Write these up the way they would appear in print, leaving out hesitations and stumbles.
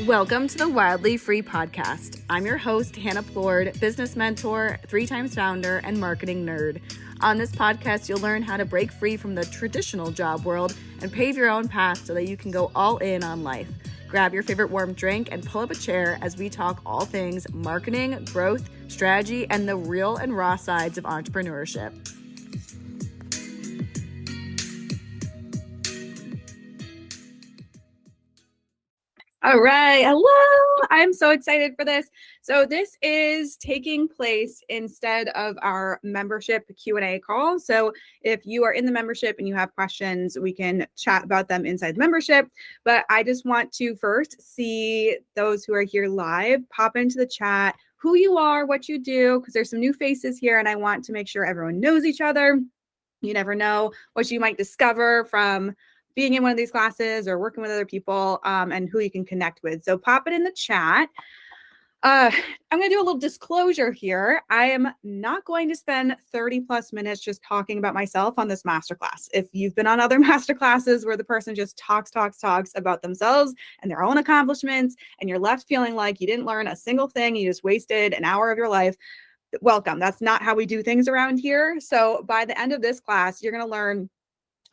Welcome to the Wildly Free Podcast. I'm your host, Hannah Plord, business mentor, 3-time founder, and marketing nerd. On this podcast, you'll learn how to break free from the traditional job world and pave your own path so that you can go all in on life. Grab your favorite warm drink and pull up a chair as we talk all things marketing, growth, strategy, and the real and raw sides of entrepreneurship. All right. Hello. I'm so excited for this. So this is taking place instead of our membership Q&A call. So if you are in the membership and you have questions, we can chat about them inside the membership. But I just want to first see those who are here live, pop into the chat, who you are, what you do, because there's some new faces here and I want to make sure everyone knows each other. You never know what you might discover from being in one of these classes or working with other people and who you can connect with. So pop it in the chat. I'm going to do a little disclosure here. I am not going to spend 30 plus minutes just talking about myself on this masterclass. If you've been on other masterclasses where the person just talks about themselves and their own accomplishments, and you're left feeling like you didn't learn a single thing, you just wasted an hour of your life, welcome. That's not how we do things around here. So by the end of this class, you're going to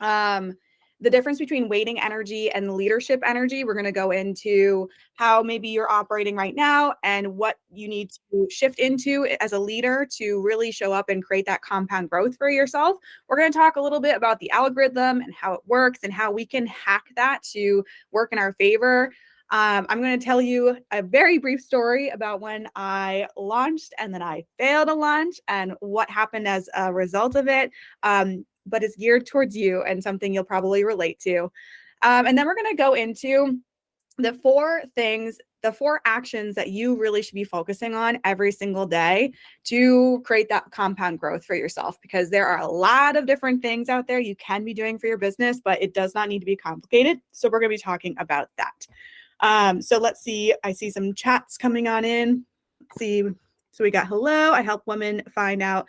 learn the difference between waiting energy and leadership energy. We're going to go into how maybe you're operating right now and what you need to shift into as a leader to really show up and create that compound growth for yourself. We're going to talk a little bit about the algorithm and how it works and how we can hack that to work in our favor. I'm going to tell you a very brief story about when I launched and then I failed to launch and what happened as a result of it. But it's geared towards you and something you'll probably relate to. And then we're going to go into the 4 actions that you really should be focusing on every single day to create that compound growth for yourself, because there are a lot of different things out there you can be doing for your business, but it does not need to be complicated. So we're going to be talking about that. So let's see. I see some chats coming on in. Let's see. So we got hello. I help women find out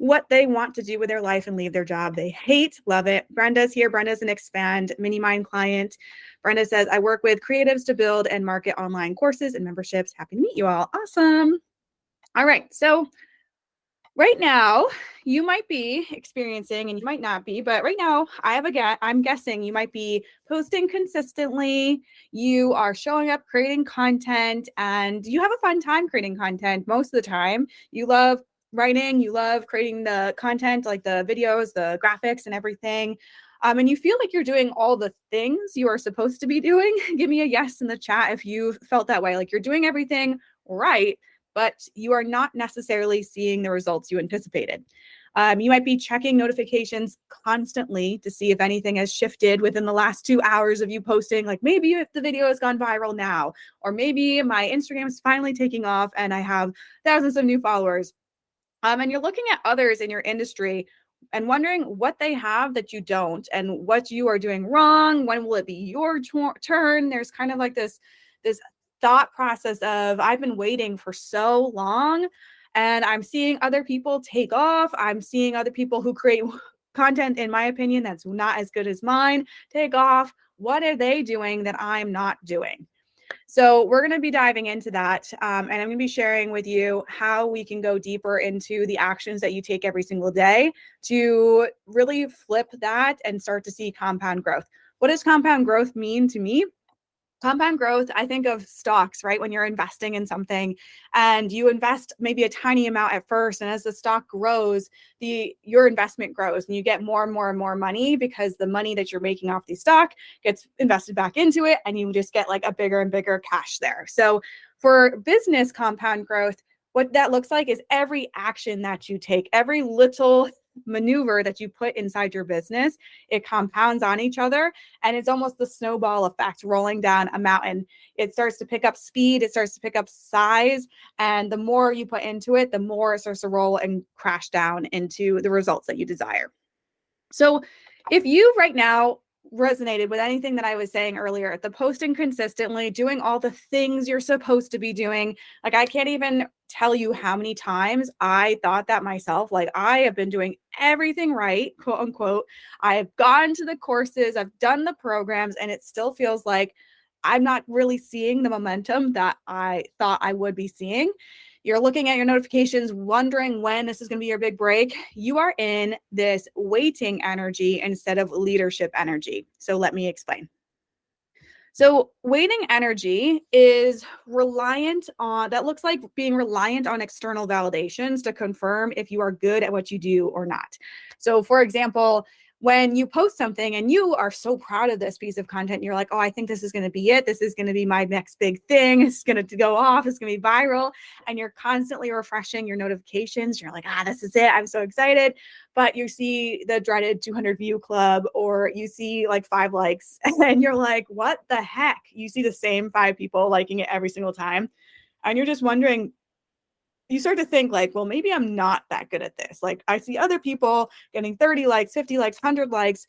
what they want to do with their life and leave their job they hate. Love it. Brenda's here. Brenda's an Expand Mini Mind client. Brenda says, I work with creatives to build and market online courses and memberships. Happy to meet you all. Awesome. All right. So right now you might be experiencing, and you might not be, but right now I'm guessing you might be posting consistently. You are showing up, creating content, and you have a fun time creating content most of the time. You love writing, you love creating the content, like the videos, the graphics and everything. And you feel like you're doing all the things you are supposed to be doing. Give me a yes in the chat if you've felt that way. Like you're doing everything right, but you are not necessarily seeing the results you anticipated. You might be checking notifications constantly to see if anything has shifted within the last 2 hours of you posting. Like maybe if the video has gone viral now, or maybe my Instagram is finally taking off and I have thousands of new followers. And you're looking at others in your industry and wondering what they have that you don't and what you are doing wrong. When will it be your turn? There's kind of like this thought process of, I've been waiting for so long and I'm seeing other people take off. I'm seeing other people who create content, in my opinion, that's not as good as mine, take off. What are they doing that I'm not doing? So we're going to be diving into that. And I'm going to be sharing with you how we can go deeper into the actions that you take every single day to really flip that and start to see compound growth. What does compound growth mean to me? Compound growth, I think of stocks, right? When you're investing in something and you invest maybe a tiny amount at first, and as the stock grows, your investment grows and you get more and more and more money because the money that you're making off the stock gets invested back into it and you just get like a bigger and bigger cash there. So for business compound growth, what that looks like is every action that you take, every little maneuver that you put inside your business, it compounds on each other. And it's almost the snowball effect rolling down a mountain. It starts to pick up speed. It starts to pick up size. And the more you put into it, the more it starts to roll and crash down into the results that you desire. So if you right now resonated with anything that I was saying earlier, the posting consistently, doing all the things you're supposed to be doing, like I can't even tell you how many times I thought that myself. Like I have been doing everything right, quote unquote. I have gone to the courses, I've done the programs, and it still feels like I'm not really seeing the momentum that I thought I would be seeing. You're looking at your notifications, wondering when this is going to be your big break. You are in this waiting energy instead of leadership energy. So let me explain. So waiting energy is reliant on, that looks like being reliant on external validations to confirm if you are good at what you do or not. So for example, when you post something and you are so proud of this piece of content, you're like, oh, I think this is going to be it. This is going to be my next big thing. It's going to go off. It's going to be viral. And you're constantly refreshing your notifications. You're like, this is it. I'm so excited. But you see the dreaded 200 view club, or you see like 5 likes, and you're like, what the heck? You see the same 5 people liking it every single time. And you're just wondering, you start to think like, well, maybe I'm not that good at this. Like I see other people getting 30 likes, 50 likes, 100 likes,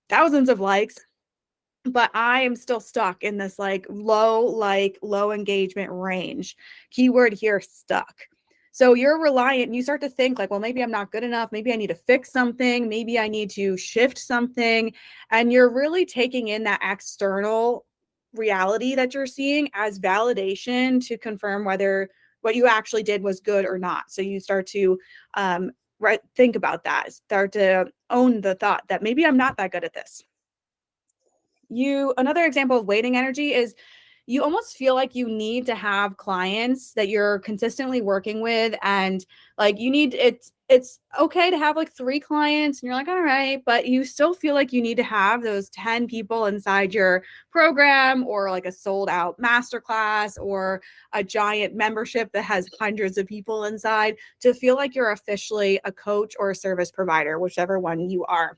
thousands of likes, but I am still stuck in this low engagement range. Keyword here, stuck. So you're reliant, and you start to think like, well, maybe I'm not good enough. Maybe I need to fix something. Maybe I need to shift something. And you're really taking in that external reality that you're seeing as validation to confirm whether what you actually did was good or not. So you start to think about that, start to own the thought that maybe I'm not that good at this. Another example of waiting energy is you almost feel like you need to have clients that you're consistently working with, and like it's okay to have like 3 clients and you're like, all right, but you still feel like you need to have those 10 people inside your program, or like a sold out masterclass, or a giant membership that has hundreds of people inside, to feel like you're officially a coach or a service provider, whichever one you are.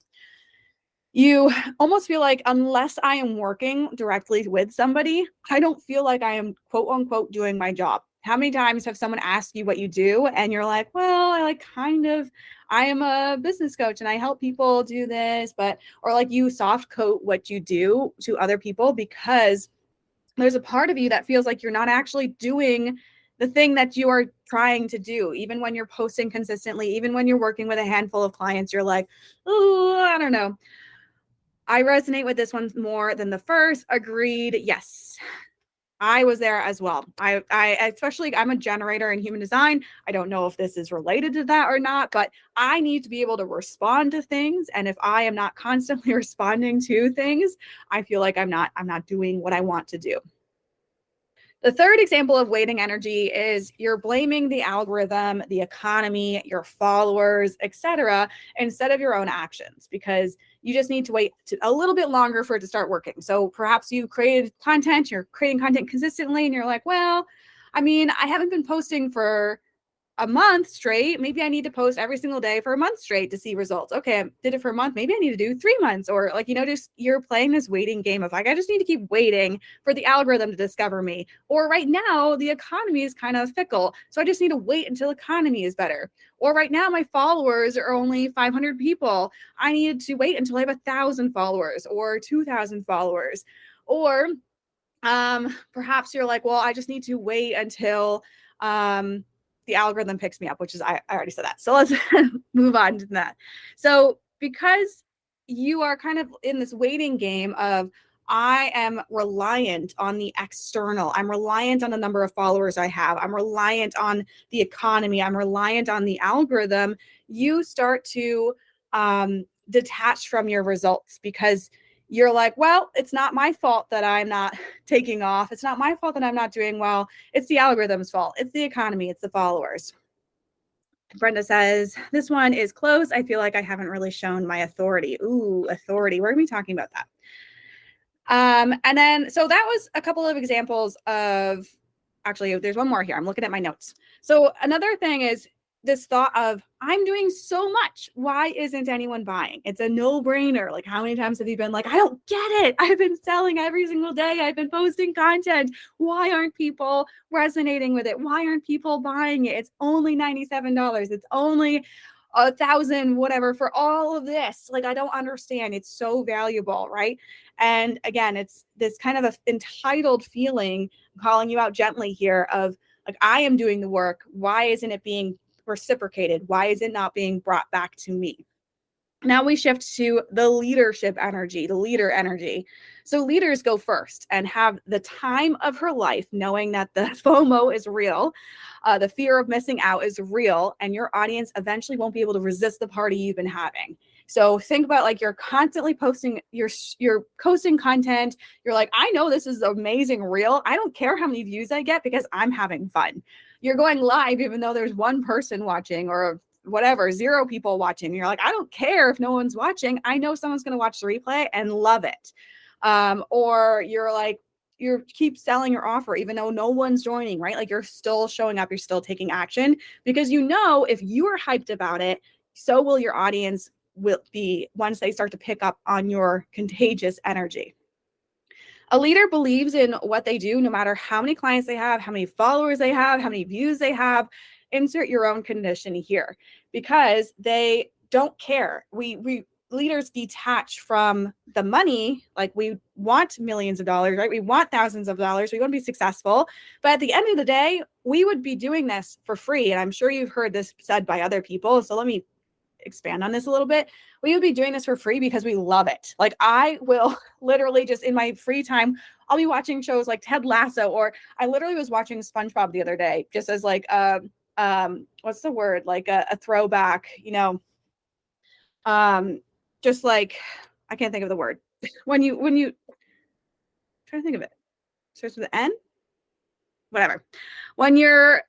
You almost feel like, unless I am working directly with somebody, I don't feel like I am quote unquote doing my job. How many times have someone asked you what you do and you're like, well, I am a business coach and I help people do this, or like you soft coat what you do to other people because there's a part of you that feels like you're not actually doing the thing that you are trying to do. Even when you're posting consistently, even when you're working with a handful of clients, you're like, oh, I don't know. I resonate with this one more than the first. Agreed. Yes. I was there as well. Especially, I'm a generator in human design. I don't know if this is related to that or not, but I need to be able to respond to things. And if I am not constantly responding to things, I feel like I'm not doing what I want to do. The third example of waiting energy is you're blaming the algorithm, the economy, your followers, etc., instead of your own actions, because you just need to wait a little bit longer for it to start working. So perhaps you created content, you're creating content consistently, and you're like, well, I haven't been posting for a month straight. Maybe I need to post every single day for a month straight to see results. Okay, I did it for a month. Maybe I need to do 3 months, or just you're playing this waiting game of like, I just need to keep waiting for the algorithm to discover me. Or right now, the economy is kind of fickle. So I just need to wait until the economy is better. Or right now, my followers are only 500 people. I need to wait until I have 1,000 followers or 2,000 followers. Or perhaps you're like, well, I just need to wait until the algorithm picks me up, which is, I already said that. So let's move on to that. So because you are kind of in this waiting game of, I am reliant on the external. I'm reliant on the number of followers I have. I'm reliant on the economy. I'm reliant on the algorithm. You start to detach from your results, because you're like, well, it's not my fault that I'm not taking off. It's not my fault that I'm not doing well. It's the algorithm's fault. It's the economy. It's the followers. Brenda says, this one is close. I feel like I haven't really shown my authority. Ooh, authority. We're going to be talking about that. And then, so that was a couple of examples of, actually, there's one more here. I'm looking at my notes. So another thing is this thought of, I'm doing so much. Why isn't anyone buying? It's a no-brainer. Like, how many times have you been like, I don't get it. I've been selling every single day. I've been posting content. Why aren't people resonating with it? Why aren't people buying it? It's only $97. It's only 1,000, whatever, for all of this. Like, I don't understand. It's so valuable, right? And again, it's this kind of entitled feeling, I'm calling you out gently here, of like, I am doing the work. Why isn't it being reciprocated? Why is it not being brought back to me? Now we shift to the leadership energy, the leader energy. So leaders go first and have the time of her life, knowing that the FOMO is real, the fear of missing out is real, and your audience eventually won't be able to resist the party you've been having. So think about like you're constantly posting, you're posting content. You're like, I know this is amazing reel. I don't care how many views I get because I'm having fun. You're going live even though there's one person watching or whatever, 0 people watching. You're like, I don't care if no one's watching. I know someone's going to watch the replay and love it. Or you're like, you keep selling your offer even though no one's joining, right? Like you're still showing up, you're still taking action because you know if you are hyped about it, so will your audience will be once they start to pick up on your contagious energy. A leader believes in what they do, no matter how many clients they have, how many followers they have, how many views they have. Insert your own condition here because they don't care. We leaders detach from the money. Like we want millions of dollars, right? We want thousands of dollars. We want to be successful. But at the end of the day, we would be doing this for free. And I'm sure you've heard this said by other people. So let me expand on this a little bit. We would be doing this for free because we love it. Like I will literally just in my free time, I'll be watching shows like Ted Lasso, or I literally was watching SpongeBob the other day, just as like what's the word? Like a throwback, just like I can't think of the word. when you try to think of it. Starts with an N? Whatever. When you're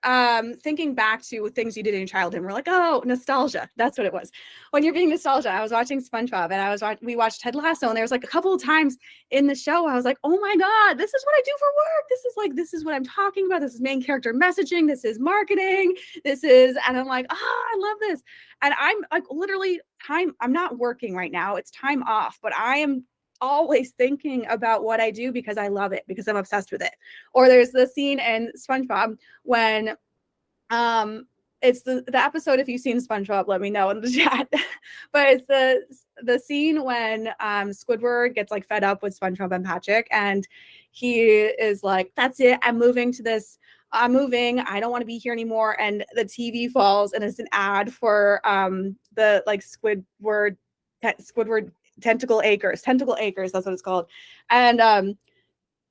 thinking back to things you did in your childhood, and we're like, oh, nostalgia. That's what it was. When you're being nostalgia, I was watching SpongeBob and we watched Ted Lasso, and there was like a couple of times in the show, I was like, oh my God, this is what I do for work. This is what I'm talking about. This is main character messaging. This is marketing. And I'm like, I love this. And I'm like literally I'm not working right now. It's time off, but I am always thinking about what I do because I love it, because I'm obsessed with it. Or there's the scene in SpongeBob when it's the episode, if you've seen SpongeBob, let me know in the chat. But it's the scene when Squidward gets like fed up with SpongeBob and Patrick, and he is like, that's it, I'm moving. I don't want to be here anymore. And the TV falls and it's an ad for the like Squidward Tentacle Acres, that's what it's called. And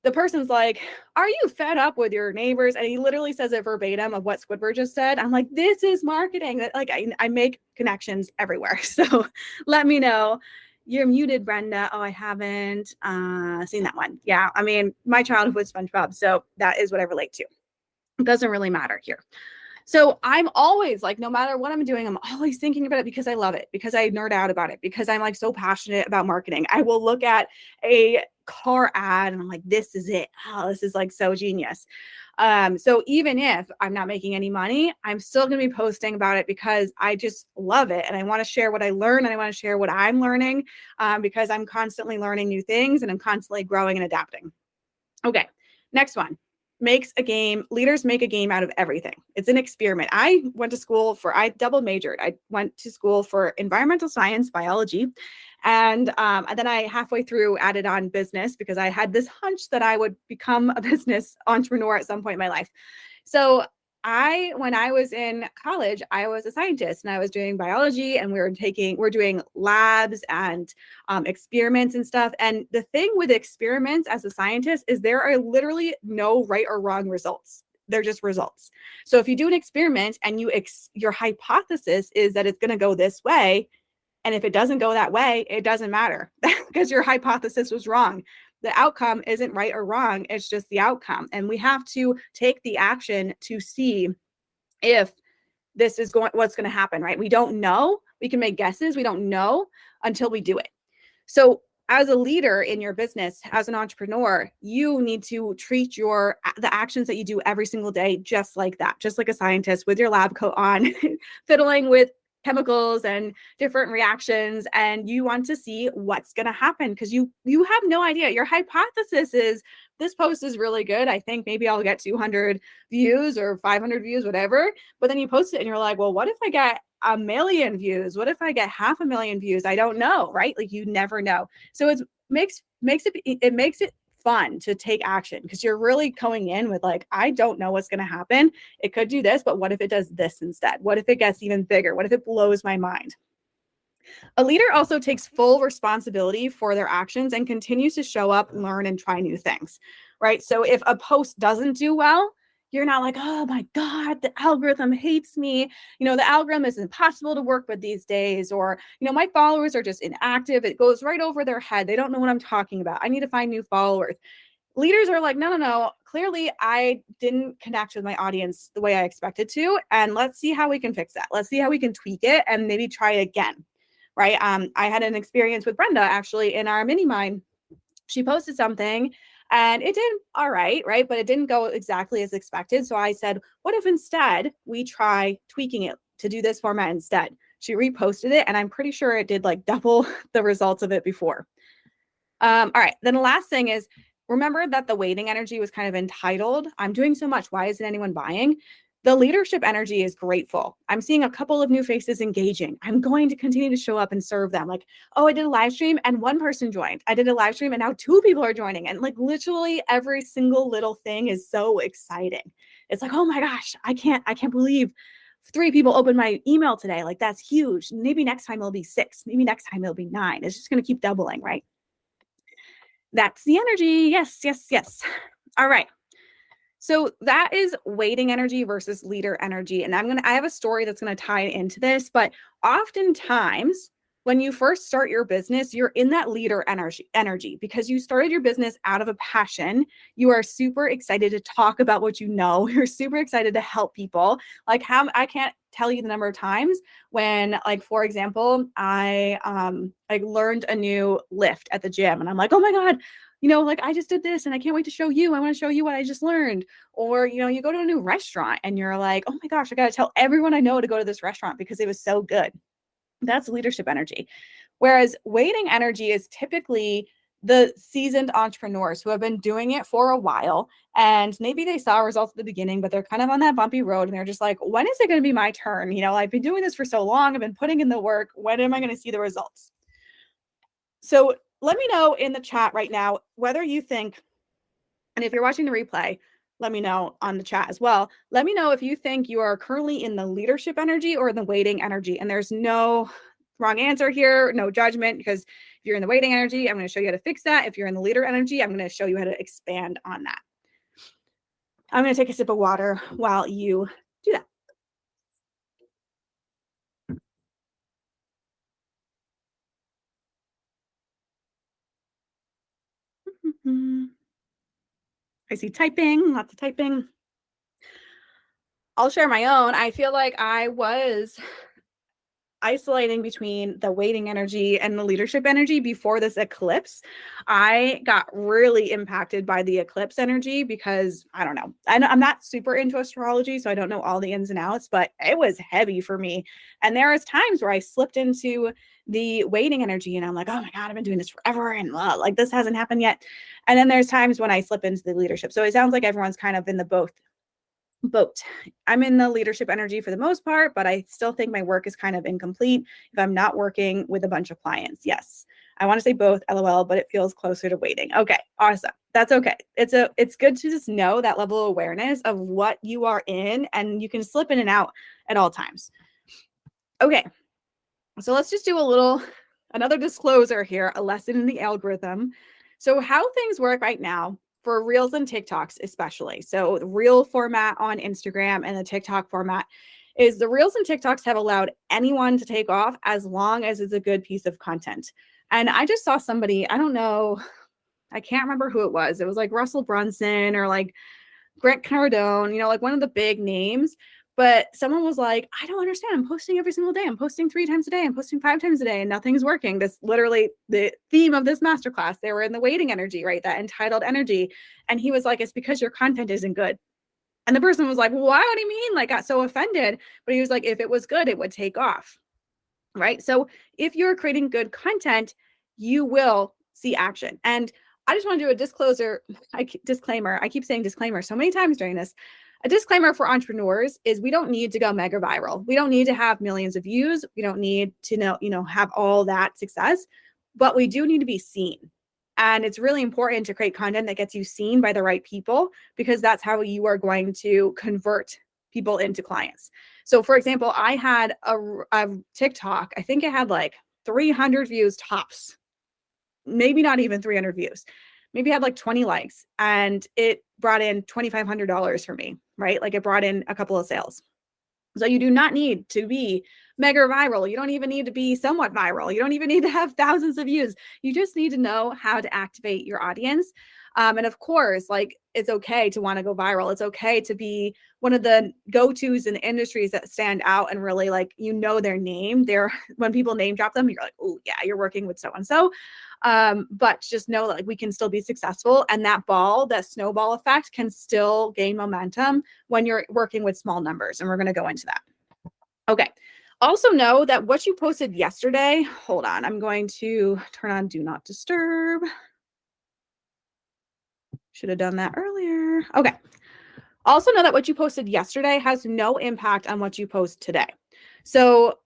the person's like, are you fed up with your neighbors? And he literally says it verbatim of what Squidward just said. I'm like, this is marketing. Like I make connections everywhere. So let me know. You're muted, Brenda. Oh, I haven't seen that one. Yeah, I mean, my childhood was SpongeBob, so that is what I relate to. It doesn't really matter here. So I'm always like, no matter what I'm doing, I'm always thinking about it because I love it, because I nerd out about it, because I'm like so passionate about marketing. I will look at a car ad and I'm like, this is it. Oh, this is like so genius. So even if I'm not making any money, I'm still going to be posting about it because I just love it. And I want to share what I learn, and I want to share what I'm learning because I'm constantly learning new things and I'm constantly growing and adapting. Okay, next one. Leaders make a game out of everything. It's an experiment. I double majored. I went to school for environmental science, biology. And then I halfway through added on business because I had this hunch that I would become a business entrepreneur at some point in my life. So when I was in college, I was a scientist and I was doing biology, and we're doing labs and experiments and stuff. And the thing with experiments as a scientist is there are literally no right or wrong results. They're just results. So if you do an experiment and your hypothesis is that it's going to go this way, and if it doesn't go that way, it doesn't matter because your hypothesis was wrong. The outcome isn't right or wrong. It's just the outcome. And we have to take the action to see if what's going to happen, right? We don't know. We can make guesses. We don't know until we do it. So as a leader in your business, as an entrepreneur, you need to treat the actions that you do every single day just like that, just like a scientist with your lab coat on, fiddling with chemicals and different reactions, and you want to see what's going to happen because you have no idea. Your hypothesis is this post is really good. I think maybe I'll get 200 views or 500 views, whatever. But then you post it and you're like, well, what if I get 1 million views? What if I get 500,000 views? I don't know, right? Like you never know. So it makes it fun to take action because you're really going in with like, I don't know what's going to happen. It could do this, but what if it does this instead? What if it gets even bigger? What if it blows my mind? A leader also takes full responsibility for their actions and continues to show up, learn, and try new things, right? So if a post doesn't do well, you're not like, oh my God, the algorithm hates me. The algorithm is impossible to work with these days. Or, my followers are just inactive. It goes right over their head. They don't know what I'm talking about. I need to find new followers. Leaders are like, no, no, no. Clearly, I didn't connect with my audience the way I expected to. And let's see how we can fix that. Let's see how we can tweak it and maybe try it again. Right. I had an experience with Brenda actually in our mini mine. She posted something and it did all right. Right. But it didn't go exactly as expected. So I said, what if instead we try tweaking it to do this format instead? She reposted it and I'm pretty sure it did like double the results of it before. All right. Then the last thing is, remember that the waiting energy was kind of entitled. I'm doing so much. Why isn't anyone buying? The leadership energy is grateful. I'm seeing a couple of new faces engaging. I'm going to continue to show up and serve them. Like, oh, I did a live stream and one person joined. I did a live stream and now 2 people are joining. And like literally every single little thing is so exciting. It's like, oh my gosh, I can't believe 3 people opened my email today. Like that's huge. Maybe next time it'll be 6. Maybe next time it'll be 9. It's just going to keep doubling, right? That's the energy. Yes, yes, yes. All right. So that is waiting energy versus leader energy. And I have a story that's going to tie into this, but oftentimes when you first start your business, you're in that leader energy because you started your business out of a passion. You are super excited to talk about what you know. You're super excited to help people. Like I can't tell you the number of times when, like, for example, I learned a new lift at the gym and I'm like, oh my God, like I just did this and I can't wait to show you. I want to show you what I just learned. Or, you go to a new restaurant and you're like, oh my gosh, I got to tell everyone I know to go to this restaurant because it was so good. That's leadership energy. Whereas waiting energy is typically the seasoned entrepreneurs who have been doing it for a while and maybe they saw results at the beginning, but they're kind of on that bumpy road and they're just like, when is it going to be my turn? I've been doing this for so long. I've been putting in the work. When am I going to see the results? So let me know in the chat right now whether you think, and if you're watching the replay, let me know on the chat as well. Let me know if you think you are currently in the leadership energy or the waiting energy. And there's no wrong answer here, no judgment, because if you're in the waiting energy, I'm going to show you how to fix that. If you're in the leader energy, I'm going to show you how to expand on that. I'm going to take a sip of water while you do that. I see typing, lots of typing. I'll share my own. I feel like I was isolating between the waiting energy and the leadership energy before this eclipse. I got really impacted by the eclipse energy because I don't know. I'm not super into astrology, so I don't know all the ins and outs, but it was heavy for me. And there was times where I slipped into the waiting energy and I'm like, oh my God, I've been doing this forever. And like this hasn't happened yet. And then there's times when I slip into the leadership. So it sounds like everyone's kind of in the boat. I'm in the leadership energy for the most part, but I still think my work is kind of incomplete if I'm not working with a bunch of clients. Yes. I want to say both, LOL, but it feels closer to waiting. Okay, awesome. That's okay. It's good to just know that level of awareness of what you are in, and you can slip in and out at all times. Okay. So let's just do another disclosure here, a lesson in the algorithm. So how things work right now for Reels and TikToks especially. So the Reel format on Instagram and the TikTok format is the Reels and TikToks have allowed anyone to take off as long as it's a good piece of content. And I just saw somebody, I don't know, I can't remember who it was. It was like Russell Brunson or like Grant Cardone, like one of the big names. But someone was like, I don't understand. I'm posting every single day. I'm posting 3 times a day. I'm posting 5 times a day and nothing's working. That's literally the theme of this masterclass. They were in the waiting energy, right? That entitled energy. And he was like, it's because your content isn't good. And the person was like, why? What do you mean? Like, got so offended. But he was like, if it was good, it would take off. Right. So if you're creating good content, you will see action. And I just want to do a disclaimer. I keep saying disclaimer so many times during this. A disclaimer for entrepreneurs is we don't need to go mega viral. We don't need to have millions of views. We don't need to have all that success, but we do need to be seen. And it's really important to create content that gets you seen by the right people, because that's how you are going to convert people into clients. So for example, I had a TikTok. I think it had like 300 views tops, maybe not even 300 views, maybe had like 20 likes, and it brought in $2,500 for me, right? Like it brought in a couple of sales. So you do not need to be mega viral. You don't even need to be somewhat viral. You don't even need to have thousands of views. You just need to know how to activate your audience. And of course, like it's okay to want to go viral. It's okay to be one of the go-tos in the industries that stand out and really like, you know, their name. They're when people name drop them, you're like, oh yeah, you're working with so-and-so. But just know that like we can still be successful, and that snowball effect can still gain momentum when you're working with small numbers. And we're going to go into that. Okay. Also know that what you posted yesterday, hold on, I'm going to turn on Do Not Disturb. Should have done that earlier. Okay. Also know that what you posted yesterday has no impact on what you post today. So,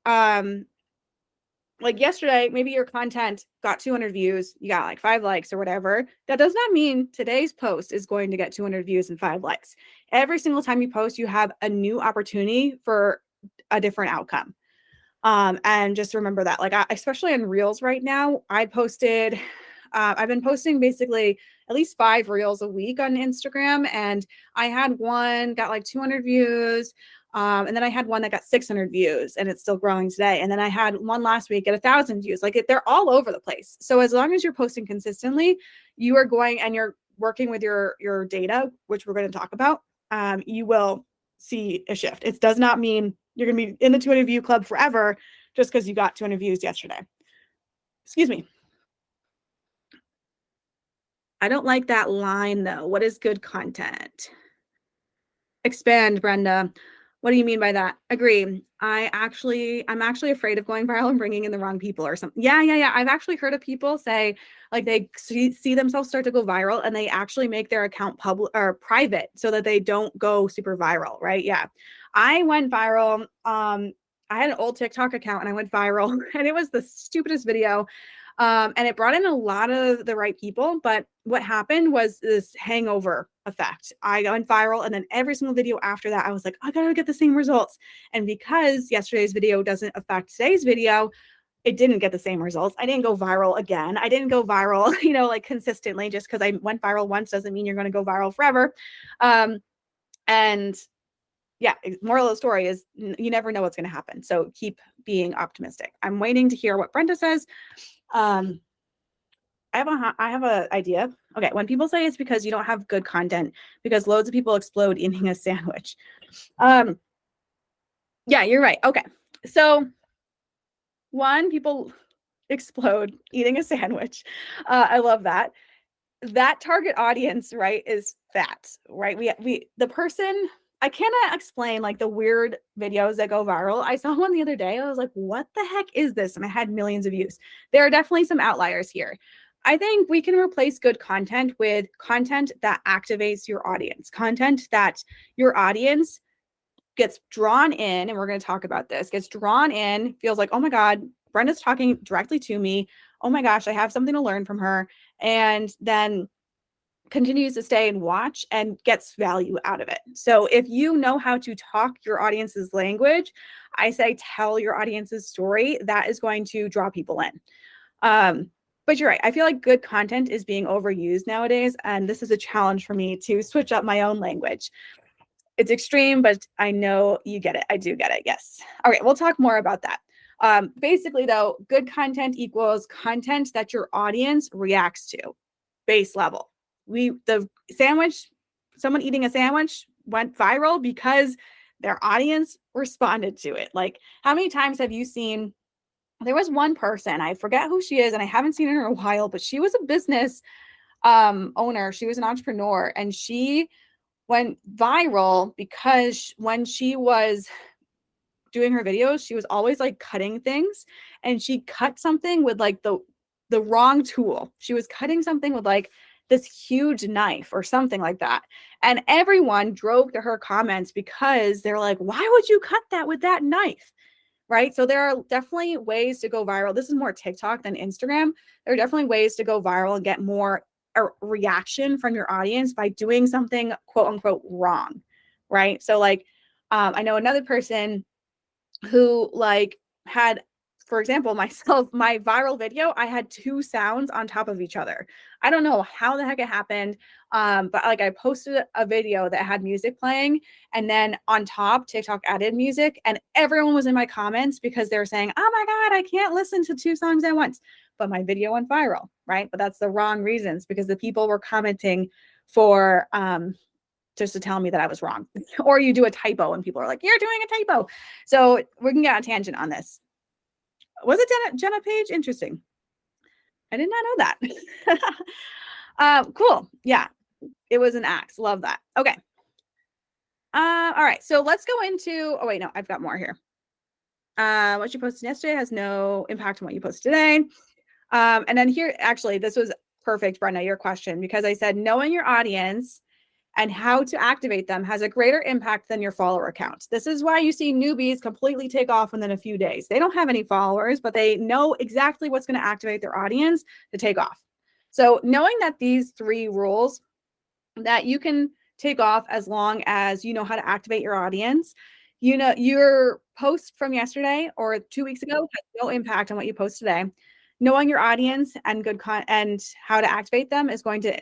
like yesterday, maybe your content got 200 views, you got like 5 likes or whatever. That does not mean today's post is going to get 200 views and 5 likes. Every single time you post, you have a new opportunity for a different outcome. And just remember that, like, especially on Reels right now, I've been posting basically at least 5 Reels a week on Instagram. And I had one got like 200 views. And then I had one that got 600 views, and it's still growing today. And then I had one last week at 1,000 views. Like they're all over the place. So as long as you're posting consistently, you are going and you're working with your data, which we're going to talk about, you will see a shift. It does not mean you're going to be in the 200 view club forever just because you got 200 views yesterday. Excuse me. I don't like that line though. What is good content? Expand, Brenda. What do you mean by that? Agree. I'm actually afraid of going viral and bringing in the wrong people or something. Yeah. I've actually heard of people say like they see themselves start to go viral and they actually make their account public or private so that they don't go super viral, right? Yeah. I went viral. I had an old TikTok account and I went viral and it was the stupidest video. And it brought in a lot of the right people. But what happened was this hangover effect. I went viral, and then every single video after that, I was like, I gotta get the same results. And because yesterday's video doesn't affect today's video, it didn't get the same results. I didn't go viral again. I didn't go viral, like consistently. Just because I went viral once doesn't mean you're going to go viral forever. And yeah, moral of the story is you never know what's going to happen. So keep being optimistic. I'm waiting to hear what Brenda says. I have an idea. Okay, when people say it's because you don't have good content because loads of people explode eating a sandwich. Yeah, you're right. Okay. So one, people explode eating a sandwich. I love that. That target audience, right, is fat, right? The person, I cannot explain like the weird videos that go viral. I saw one the other day. I was like, what the heck is this? And I had millions of views. There are definitely some outliers here. I think we can replace good content with content that activates your audience, content that your audience gets drawn in, and we're going to talk about this, gets drawn in, feels like, oh my God, Brenda's talking directly to me. Oh my gosh, I have something to learn from her. And then continues to stay and watch and gets value out of it. So if you know how to talk your audience's language, I say tell your audience's story. That is going to draw people in. But you're right. I feel like good content is being overused nowadays. And this is a challenge for me to switch up my own language. It's extreme, but I know you get it. I do get it. Yes. All right. We'll talk more about that. Basically, though, good content equals content that your audience reacts to, base level. Someone eating a sandwich went viral because their audience responded to it. Like, how many times have you seen? There was one person, I forget who she is, and I haven't seen her in a while, but she was a business owner. She was an entrepreneur, and she went viral because when she was doing her videos, she was always like cutting things, and she cut something with like the wrong tool. She was cutting something with like this huge knife or something like that. And everyone drove to her comments because they're like, why would you cut that with that knife? Right? So there are definitely ways to go viral. This is more TikTok than Instagram. There are definitely ways to go viral and get more a reaction from your audience by doing something quote unquote wrong. Right? So like I know another person who like had for example, myself, my viral video, I had 2 sounds on top of each other. I don't know how the heck it happened. But like I posted a video that had music playing, and then on top, TikTok added music, and everyone was in my comments because they were saying, "Oh my God, I can't listen to 2 songs at once." But my video went viral, right? But that's the wrong reasons, because the people were commenting for just to tell me that I was wrong. Or you do a typo and people are like, "You're doing a typo." So we can get on a tangent on this. Was it Jenna Page? Interesting. I did not know that. Cool. Yeah, it was an axe. Love that. Okay. All right. So let's go into, oh wait, no, I've got more here. What you posted yesterday has no impact on what you posted today. And then here, actually, this was perfect, Brenda, your question, because I said knowing your audience and how to activate them has a greater impact than your follower count. This is why you see newbies completely take off within a few days. They don't have any followers, but they know exactly what's going to activate their audience to take off. So knowing that these 3 rules that you can take off as long as you know how to activate your audience. You know, your post from yesterday or 2 weeks ago has no impact on what you post today. Knowing your audience and and how to activate them is going to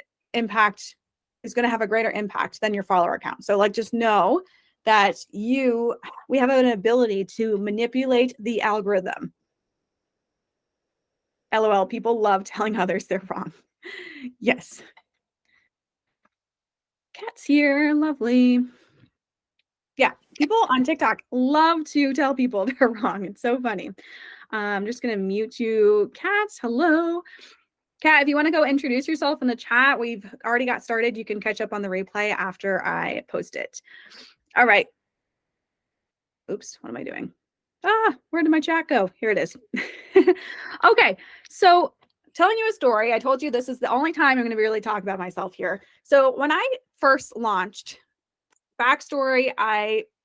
have a greater impact than your follower count. So like, just know that we have an ability to manipulate the algorithm. LOL, people love telling others they're wrong. Yes. Cat's here, lovely. Yeah, people on TikTok love to tell people they're wrong. It's so funny. I'm just going to mute you. Cats, hello. Kat, if you want to go introduce yourself in the chat, we've already got started. You can catch up on the replay after I post it. All right. Oops, what am I doing? Where did my chat go? Here it is. Okay, so telling you a story. I told you this is the only time I'm going to really talk about myself here. So when I first launched, backstory,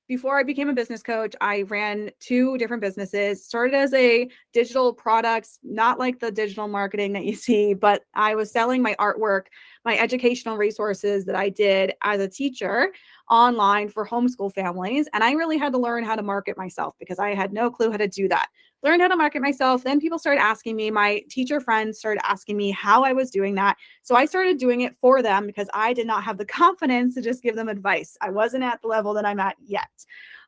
before I became a business coach, I ran 2 different businesses. Started as a digital products, not like the digital marketing that you see, but I was selling my artwork, my educational resources that I did as a teacher online for homeschool families. And I really had to learn how to market myself because I had no clue how to do that. Learned how to market myself. Then people started asking me, my teacher friends started asking me how I was doing that. So I started doing it for them because I did not have the confidence to just give them advice. I wasn't at the level that I'm at yet.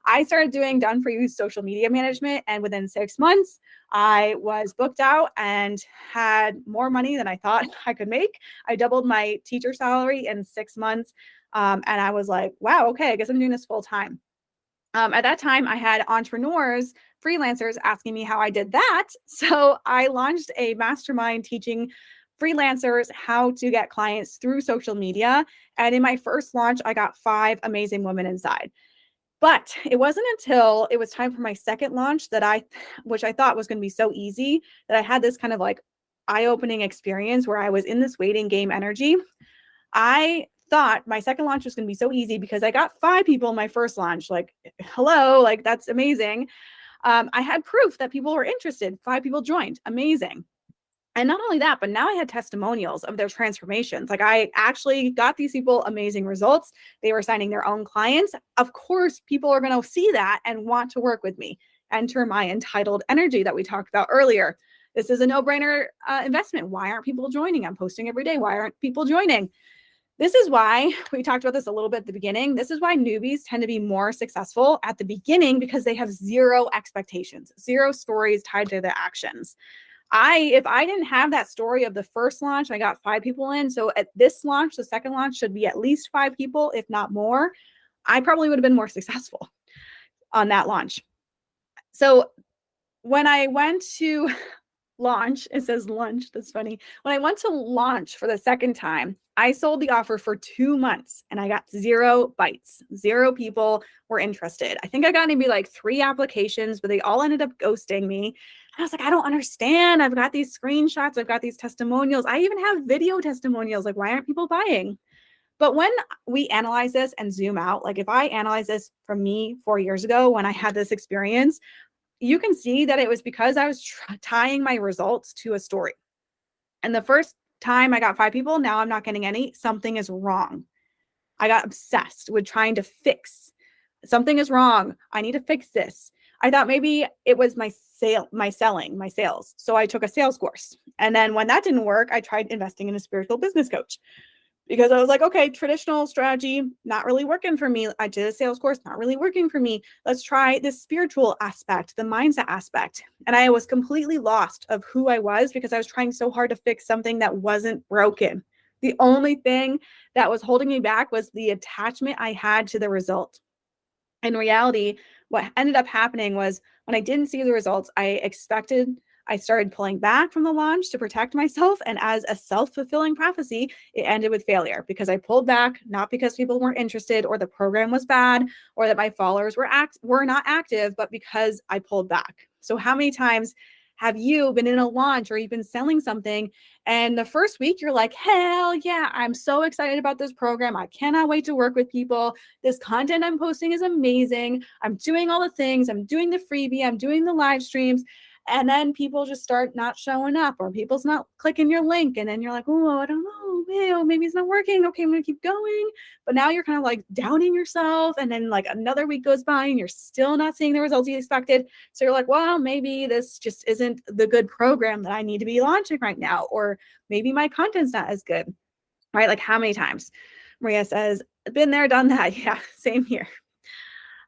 I started doing done for you social media management. And within 6 months, I was booked out and had more money than I thought I could make. I doubled my teacher salary in 6 months. And I was like, wow, okay, I guess I'm doing this full time. At that time, I had entrepreneurs, freelancers asking me how I did that. So I launched a mastermind teaching freelancers how to get clients through social media. And in my first launch, I got 5 amazing women inside. But it wasn't until it was time for my second launch which I thought was going to be so easy, that I had this kind of like eye-opening experience where I was in this waiting game energy. I thought my second launch was going to be so easy because I got 5 people in my first launch. Like, hello, like that's amazing. I had proof that people were interested. 5 people joined. Amazing. And not only that, but now I had testimonials of their transformations. Like, I actually got these people amazing results. They were signing their own clients. Of course, people are going to see that and want to work with me. Enter my entitled energy that we talked about earlier. This is a no-brainer investment. Why aren't people joining? I'm posting every day. Why aren't people joining? This is why we talked about this a little bit at the beginning. This is why newbies tend to be more successful at the beginning, because they have 0 expectations, 0 stories tied to their actions. If I didn't have that story of the first launch, I got 5 people in. So at this launch, the second launch should be at least 5 people, if not more. I probably would have been more successful on that launch. So when I went to launch, it says lunch. That's funny. When I went to launch for the second time, I sold the offer for 2 months and I got 0 bites. 0 people were interested. I think I got maybe like 3 applications, but they all ended up ghosting me. And I was like, I don't understand. I've got these screenshots. I've got these testimonials. I even have video testimonials. Like, why aren't people buying? But when we analyze this and zoom out, like if I analyze this from me 4 years ago when I had this experience, you can see that it was because I was tying my results to a story. And the first time I got 5 people, now I'm not getting any. Something is wrong. I got obsessed with trying to fix. Something is wrong. I need to fix this. I thought maybe it was my sales. So I took a sales course. And then when that didn't work, I tried investing in a spiritual business coach because I was like, okay, traditional strategy, not really working for me. I did a sales course, not really working for me. Let's try this spiritual aspect, the mindset aspect. And I was completely lost of who I was because I was trying so hard to fix something that wasn't broken. The only thing that was holding me back was the attachment I had to the result. In reality, what ended up happening was when I didn't see the results I started pulling back from the launch to protect myself. And as a self-fulfilling prophecy, it ended with failure because I pulled back, not because people weren't interested or the program was bad or that my followers were not active, but because I pulled back. So how many times have you been in a launch or you've been selling something and the first week you're like, hell yeah, I'm so excited about this program. I cannot wait to work with people. This content I'm posting is amazing. I'm doing all the things. I'm doing the freebie. I'm doing the live streams. And then people just start not showing up or people's not clicking your link. And then you're like, oh, I don't know. Maybe it's not working. Okay, I'm going to keep going. But now you're kind of like downing yourself. And then like another week goes by and you're still not seeing the results you expected. So you're like, well, maybe this just isn't the good program that I need to be launching right now. Or maybe my content's not as good, right? Like how many times? Maria says, been there, done that. Yeah, same here.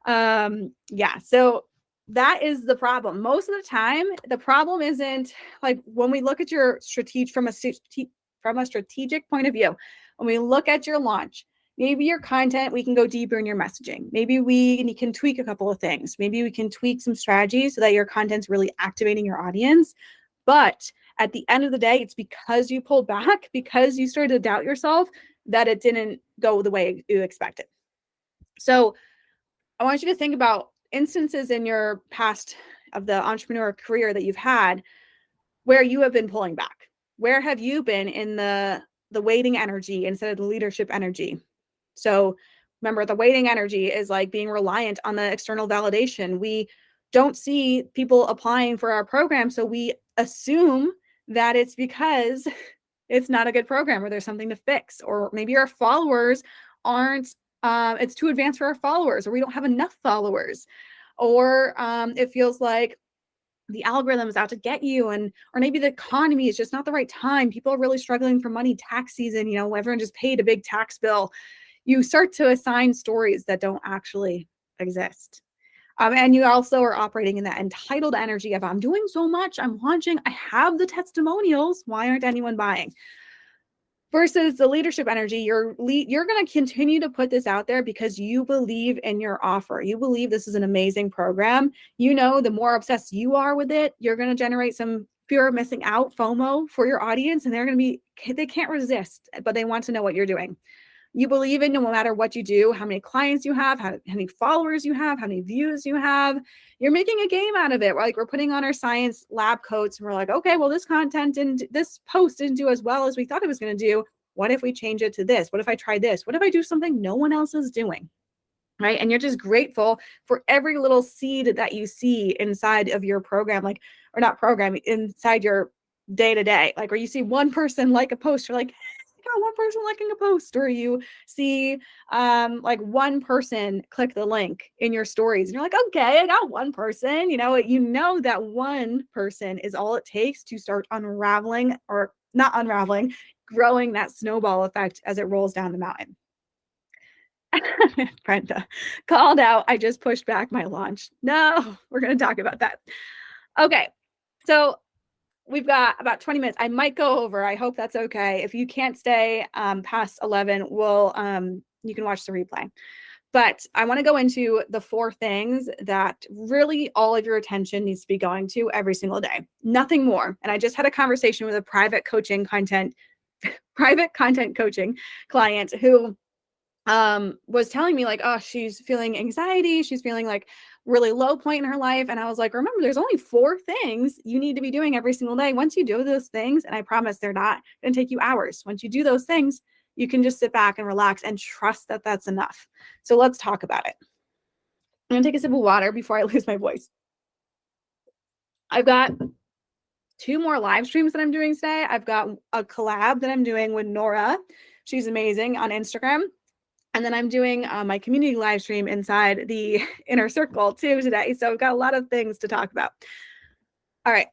Yeah, so that is the problem. Most of the time, the problem isn't like when we look at your from a strategic point of view, when we look at your launch, maybe your content, we can go deeper in your messaging. Maybe you can tweak a couple of things. Maybe we can tweak some strategies so that your content's really activating your audience. But at the end of the day, it's because you pulled back, because you started to doubt yourself, that it didn't go the way you expected. So I want you to think about instances in your past of the entrepreneur career that you've had where you have been pulling back. Where have you been in the waiting energy instead of the leadership energy? So remember, the waiting energy is like being reliant on the external validation. We don't see people applying for our program, so we assume that it's because it's not a good program or there's something to fix, or maybe our followers aren't it's too advanced for our followers, or we don't have enough followers, or it feels like the algorithm is out to get you, or maybe the economy is just not the right time. People are really struggling for money, tax season, everyone just paid a big tax bill. You start to assign stories that don't actually exist. And you also are operating in that entitled energy of, I'm doing so much, I'm launching, I have the testimonials, why aren't anyone buying? Versus the leadership energy, you're going to continue to put this out there because you believe in your offer. You believe this is an amazing program. The more obsessed you are with it, you're going to generate some fear of missing out, FOMO, for your audience, and they can't resist, but they want to know what you're doing. You believe in no matter what you do, how many clients you have, how many followers you have, how many views you have. You're making a game out of it. We're putting on our science lab coats and we're like, okay, well, this post didn't do as well as we thought it was going to do. What if we change it to this? What if I try this? What if I do something no one else is doing? Right. And you're just grateful for every little seed that you see inside of your program, or not program, inside your day to day. Or you see one person like a post, you're like, got one person liking a post, or you see one person click the link in your stories and you're like, okay, I got one person. That one person is all it takes to start unraveling, or not unraveling, growing that snowball effect as it rolls down the mountain. Brenda called out, I just pushed back my launch. No, we're going to talk about that. Okay, so we've got about 20 minutes. I might go over. I hope that's okay. If you can't stay past 11, you can watch the replay. But I want to go into the 4 things that really all of your attention needs to be going to every single day. Nothing more. And I just had a conversation with a private content coaching client who was telling me she's feeling anxiety. She's feeling really low point in her life. And I was like, remember, there's only 4 things you need to be doing every single day. Once you do those things, and I promise they're not going to take you hours. Once you do those things, you can just sit back and relax and trust that that's enough. So let's talk about it. I'm going to take a sip of water before I lose my voice. I've got 2 more live streams that I'm doing today. I've got a collab that I'm doing with Nora. She's amazing on Instagram. And then I'm doing my community live stream inside the inner circle too today. So I've got a lot of things to talk about. All right.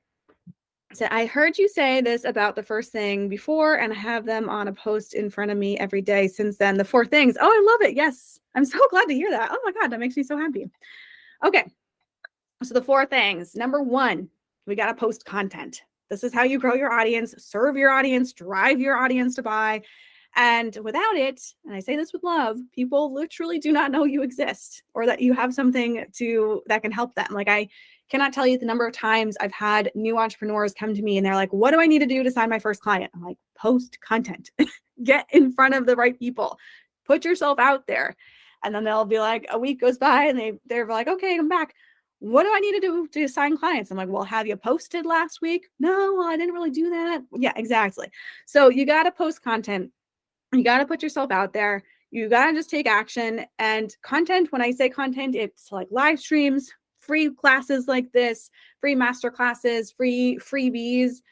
So I heard you say this about the first thing before, and I have them on a post in front of me every day since then. The 4 things. Oh, I love it. Yes. I'm so glad to hear that. Oh my God, that makes me so happy. Okay. So the 4 things. Number 1, we got to post content. This is how you grow your audience, serve your audience, drive your audience to buy. And without it, and I say this with love, people literally do not know you exist or that you have something that can help them. Like, I cannot tell you the number of times I've had new entrepreneurs come to me and they're like, what do I need to do to sign my first client? I'm like, post content, get in front of the right people, put yourself out there. And then they'll be like, a week goes by and they're like, okay, I'm back. What do I need to do to sign clients? I'm like, well, have you posted last week? No, I didn't really do that. Yeah, exactly. So you got to post content. You got to put yourself out there. You got to just take action. And content, when I say content, it's like live streams, free classes like this, free master classes, free freebies,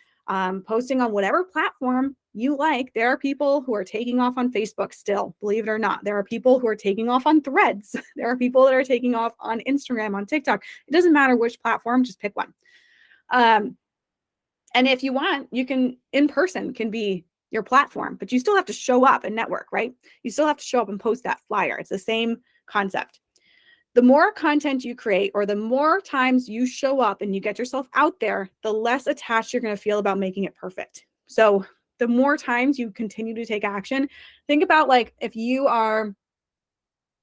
posting on whatever platform you like. There are people who are taking off on Facebook still, believe it or not. There are people who are taking off on Threads. There are people that are taking off on Instagram, on TikTok. It doesn't matter which platform, just pick one. And if you want, you can, in person can be your platform, but you still have to show up and network, right? You still have to show up and post that flyer. It's the same concept. The more content you create, or the more times you show up and you get yourself out there, the less attached you're going to feel about making it perfect. So the more times you continue to take action, think about, like, if you are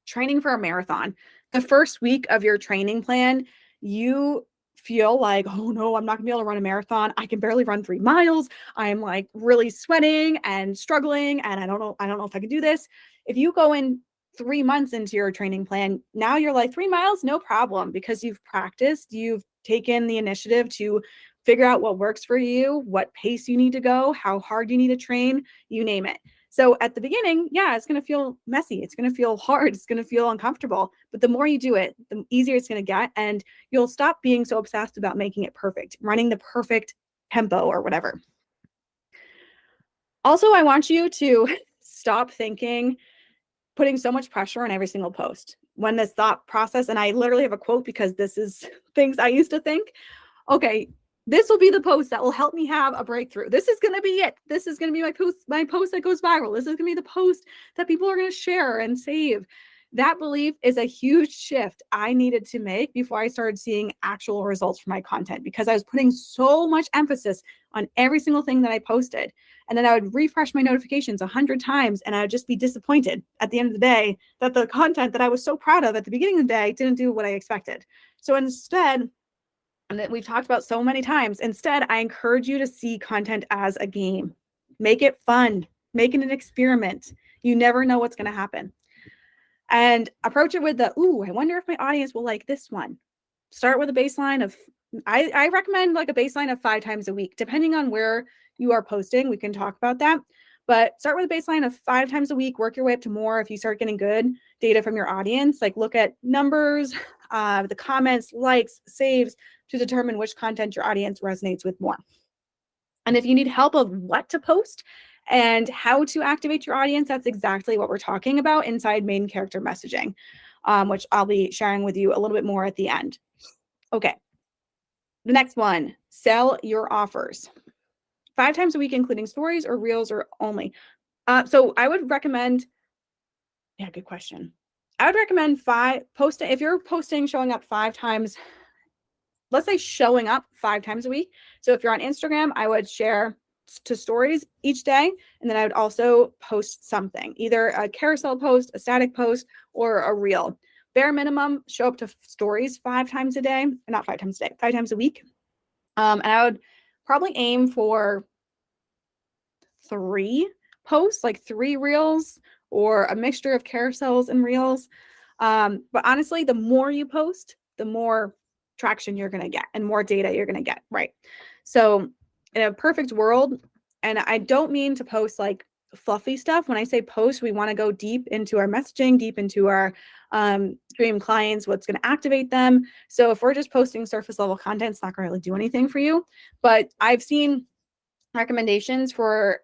training for a marathon, the first week of your training plan, you feel like, oh no, I'm not gonna be able to run a marathon. I can barely run 3 miles. I'm like really sweating and struggling, and I don't know if I can do this. If you go in 3 months into your training plan, now you're like, 3 miles, no problem, because you've practiced, you've taken the initiative to figure out what works for you, what pace you need to go, how hard you need to train, you name it. So at the beginning, yeah, it's going to feel messy. It's going to feel hard. It's going to feel uncomfortable. But the more you do it, the easier it's going to get. And you'll stop being so obsessed about making it perfect, running the perfect tempo or whatever. Also, I want you to stop putting so much pressure on every single post. When this thought process, and I literally have a quote because this is things I used to think, okay, this will be the post that will help me have a breakthrough. This is going to be it. This is going to be my post that goes viral. This is going to be the post that people are going to share and save. That belief is a huge shift I needed to make before I started seeing actual results from my content, because I was putting so much emphasis on every single thing that I posted. And then I would refresh my notifications 100 times and I would just be disappointed at the end of the day that the content that I was so proud of at the beginning of the day didn't do what I expected. So instead, and that we've talked about so many times, instead, I encourage you to see content as a game. Make it fun. Make it an experiment. You never know what's going to happen. And approach it with I wonder if my audience will like this one. Start with a baseline of, I recommend like a baseline of 5 times a week, depending on where you are posting. We can talk about that. But start with a baseline of 5 times a week, work your way up to more if you start getting good data from your audience. Like, look at numbers, the comments, likes, saves, to determine which content your audience resonates with more. And if you need help of what to post and how to activate your audience, that's exactly what we're talking about inside main character messaging, which I'll be sharing with you a little bit more at the end. Okay. The next one, sell your offers. 5 times a week, including stories or reels, or only. So I would recommend, good question. I would recommend if you're posting, showing up 5 times, let's say showing up 5 times a week. So if you're on Instagram, I would share to stories each day. And then I would also post something, either a carousel post, a static post, or a reel. Bare minimum, show up to stories 5 times a day, not 5 times a day, 5 times a week. And I would probably aim for 3 posts, like 3 reels, or a mixture of carousels and reels. But honestly, the more you post, the more traction you're going to get and more data you're going to get, right? So in a perfect world, and I don't mean to post like fluffy stuff. When I say post, we want to go deep into our messaging, deep into our dream clients, what's going to activate them. So if we're just posting surface level content, it's not going to really do anything for you. But I've seen recommendations for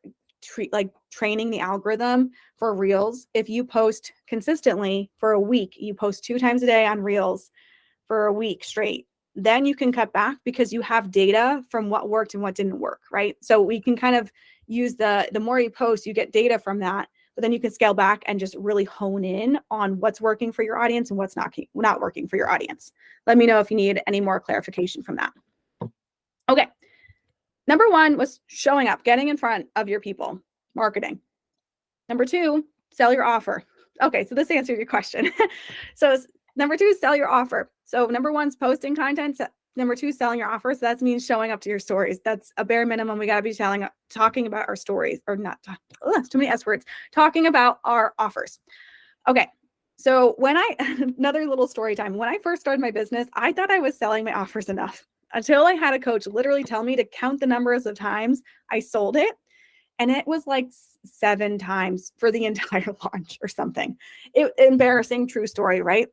training the algorithm for Reels. If you post consistently for a week, you post 2 times a day on Reels for a week straight, then you can cut back because you have data from what worked and what didn't work, right? So we can kind of use the more you post, you get data from that, but then you can scale back and just really hone in on what's working for your audience and what's not working for your audience. Let me know if you need any more clarification from that. Okay. Number 1 was showing up, getting in front of your people, marketing. Number 2, sell your offer. Okay, so this answered your question. So number 2 is sell your offer. So number 1 is posting content. Number 2 is selling your offer. So that means showing up to your stories. That's a bare minimum. We got to be talking about our stories, or not. Too many S words. Talking about our offers. Okay. So another little story time. When I first started my business, I thought I was selling my offers enough until I had a coach literally tell me to count the numbers of times I sold it. And it was like 7 times for the entire launch or something. Embarrassing, true story, right?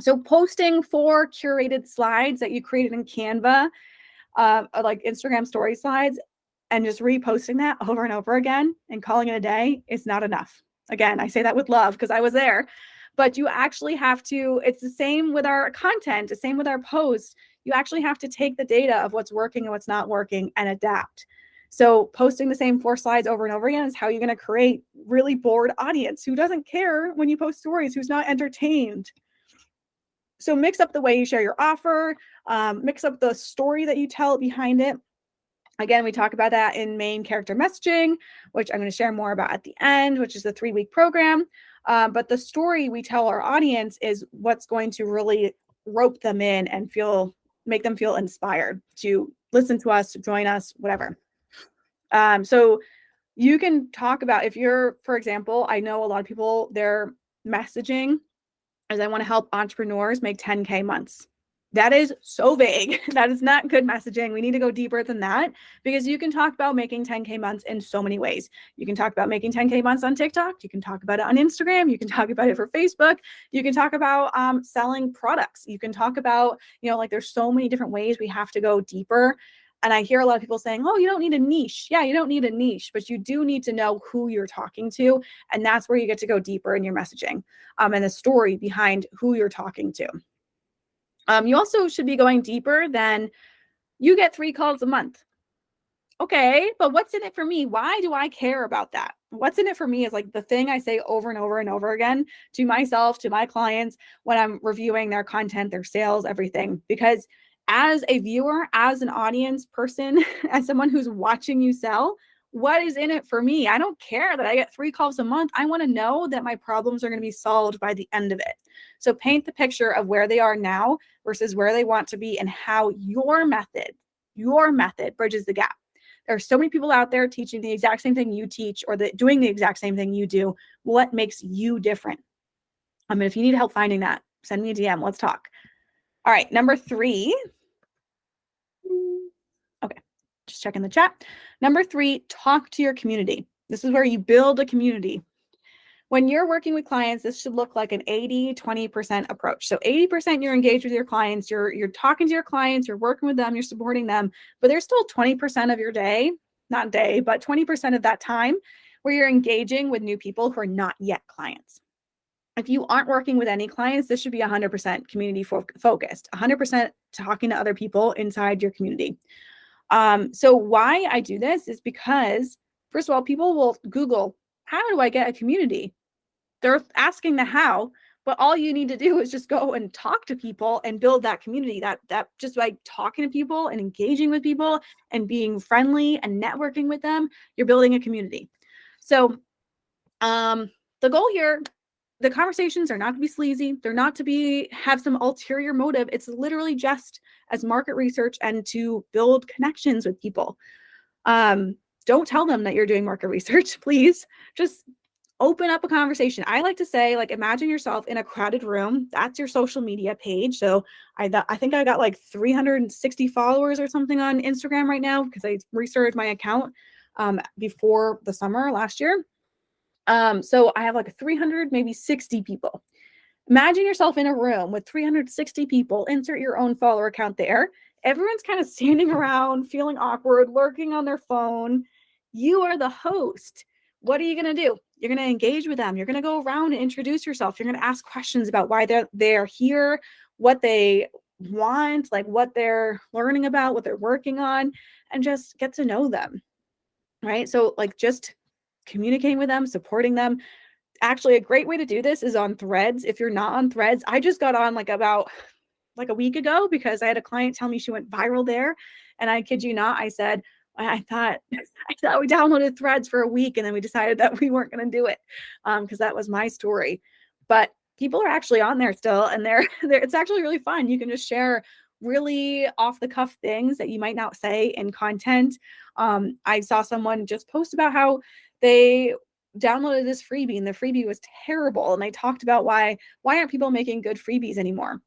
So posting 4 curated slides that you created in Canva, like Instagram story slides, and just reposting that over and over again and calling it a day is not enough. Again, I say that with love because I was there, but you actually have to, it's the same with our content, the same with our posts. You actually have to take the data of what's working and what's not working and adapt. So posting the same 4 slides over and over again is how you're going to create really bored audience who doesn't care when you post stories, who's not entertained. So mix up the way you share your offer, mix up the story that you tell behind it. Again, we talk about that in main character messaging, which I'm going to share more about at the end, which is a 3-week program. But the story we tell our audience is what's going to really rope them in and make them feel inspired to listen to us, to join us, whatever. So you can talk about, if you're, for example, I know a lot of people, their messaging is I want to help entrepreneurs make 10K months. That is so vague. That is not good messaging. We need to go deeper than that, because you can talk about making 10K months in so many ways. You can talk about making 10K months on TikTok. You can talk about it on Instagram. You can talk about it for Facebook. You can talk about selling products. You can talk about, like there's so many different ways we have to go deeper. And I hear a lot of people saying, oh, you don't need a niche. Yeah, you don't need a niche, but you do need to know who you're talking to. And that's where you get to go deeper in your messaging and the story behind who you're talking to. You also should be going deeper than you get 3 calls a month. Okay, but what's in it for me? Why do I care about that? What's in it for me is like the thing I say over and over and over again to myself, to my clients, when I'm reviewing their content, their sales, everything. Because as a viewer, as an audience person, as someone who's watching you sell, what is in it for me? I don't care that I get 3 calls a month. I want to know that my problems are going to be solved by the end of it. So paint the picture of where they are now versus where they want to be and how your method bridges the gap. There are so many people out there teaching the exact same thing you teach, or doing the exact same thing you do. What makes you different? If you need help finding that, send me a DM. Let's talk. All right, number 3. Okay, just checking the chat. Number 3, talk to your community. This is where you build a community. When you're working with clients, this should look like an 80-20% approach. So 80% you're engaged with your clients, you're talking to your clients, you're working with them, you're supporting them, but there's still 20% of your day, not day, but 20% of that time where you're engaging with new people who are not yet clients. If you aren't working with any clients, this should be 100% community focused, 100% talking to other people inside your community. So why I do this is because, first of all, people will Google, how do I get a community? They're asking the how, but all you need to do is just go and talk to people and build that community. That just by talking to people and engaging with people and being friendly and networking with them, you're building a community. So the goal here, the conversations are not to be sleazy. They're not to have some ulterior motive. It's literally just as market research and to build connections with people. Don't tell them that you're doing market research, please. Just open up a conversation. I like to say, like, imagine yourself in a crowded room. That's your social media page. So I think I got like 360 followers or something on Instagram right now because I restarted my account before the summer last year. So I have like 300, maybe 60 people. Imagine yourself in a room with 360 people. Insert your own follower count there. Everyone's kind of standing around, feeling awkward, lurking on their phone. You are the host. what are you going to do? You're going to engage with them. You're going to go around and introduce yourself. You're going to ask questions about why they're here, what they want, like what they're learning about, what they're working on, and just get to know them. Right? So like just communicating with them, supporting them. Actually, a great way to do this is on Threads. If you're not on Threads, I just got on about a week ago because I had a client tell me she went viral there. And I kid you not, I said, I thought we downloaded Threads for a week and then we decided that we weren't going to do it because that was my story. But people are actually on there still, and they're it's actually really fun. You can just share really off the cuff things that you might not say in content. I saw someone just post about how they downloaded this freebie and the freebie was terrible, and they talked about why aren't people making good freebies anymore.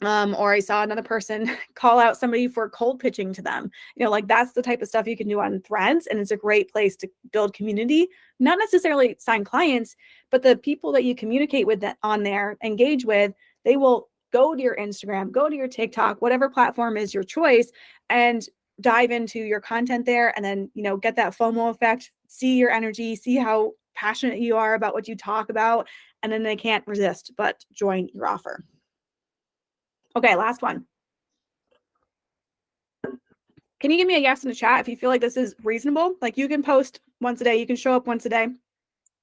Or I saw another person call out somebody for cold pitching to them. Like that's the type of stuff you can do on Threads, and it's a great place to build community, not necessarily sign clients, but the people that you communicate with that on there, engage with, they will go to your Instagram, go to your TikTok, whatever platform is your choice, and dive into your content there, and then, get that FOMO effect, see your energy, see how passionate you are about what you talk about, and then they can't resist but join your offer. Okay, last one. Can you give me a yes in the chat if you feel like this is reasonable? Like you can post once a day, you can show up once a day,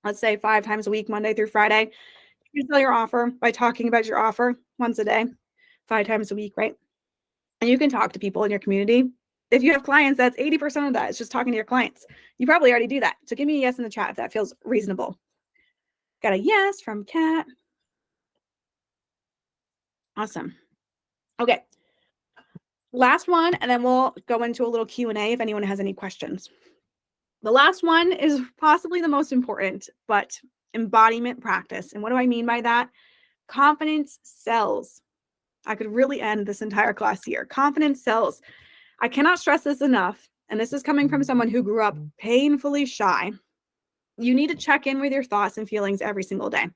let's say 5 times a week, Monday through Friday. You can sell your offer by talking about your offer once a day, 5 times a week, right? And you can talk to people in your community. If you have clients, that's 80% of that. It's just talking to your clients. You probably already do that. So give me a yes in the chat if that feels reasonable. Got a yes from Kat. Awesome. Okay. Last one, and then we'll go into a little Q&A if anyone has any questions. The last one is possibly the most important, but embodiment practice. And what do I mean by that? Confidence sells. I could really end this entire class here. Confidence sells. I cannot stress this enough. And this is coming from someone who grew up painfully shy. You need to check in with your thoughts and feelings every single day.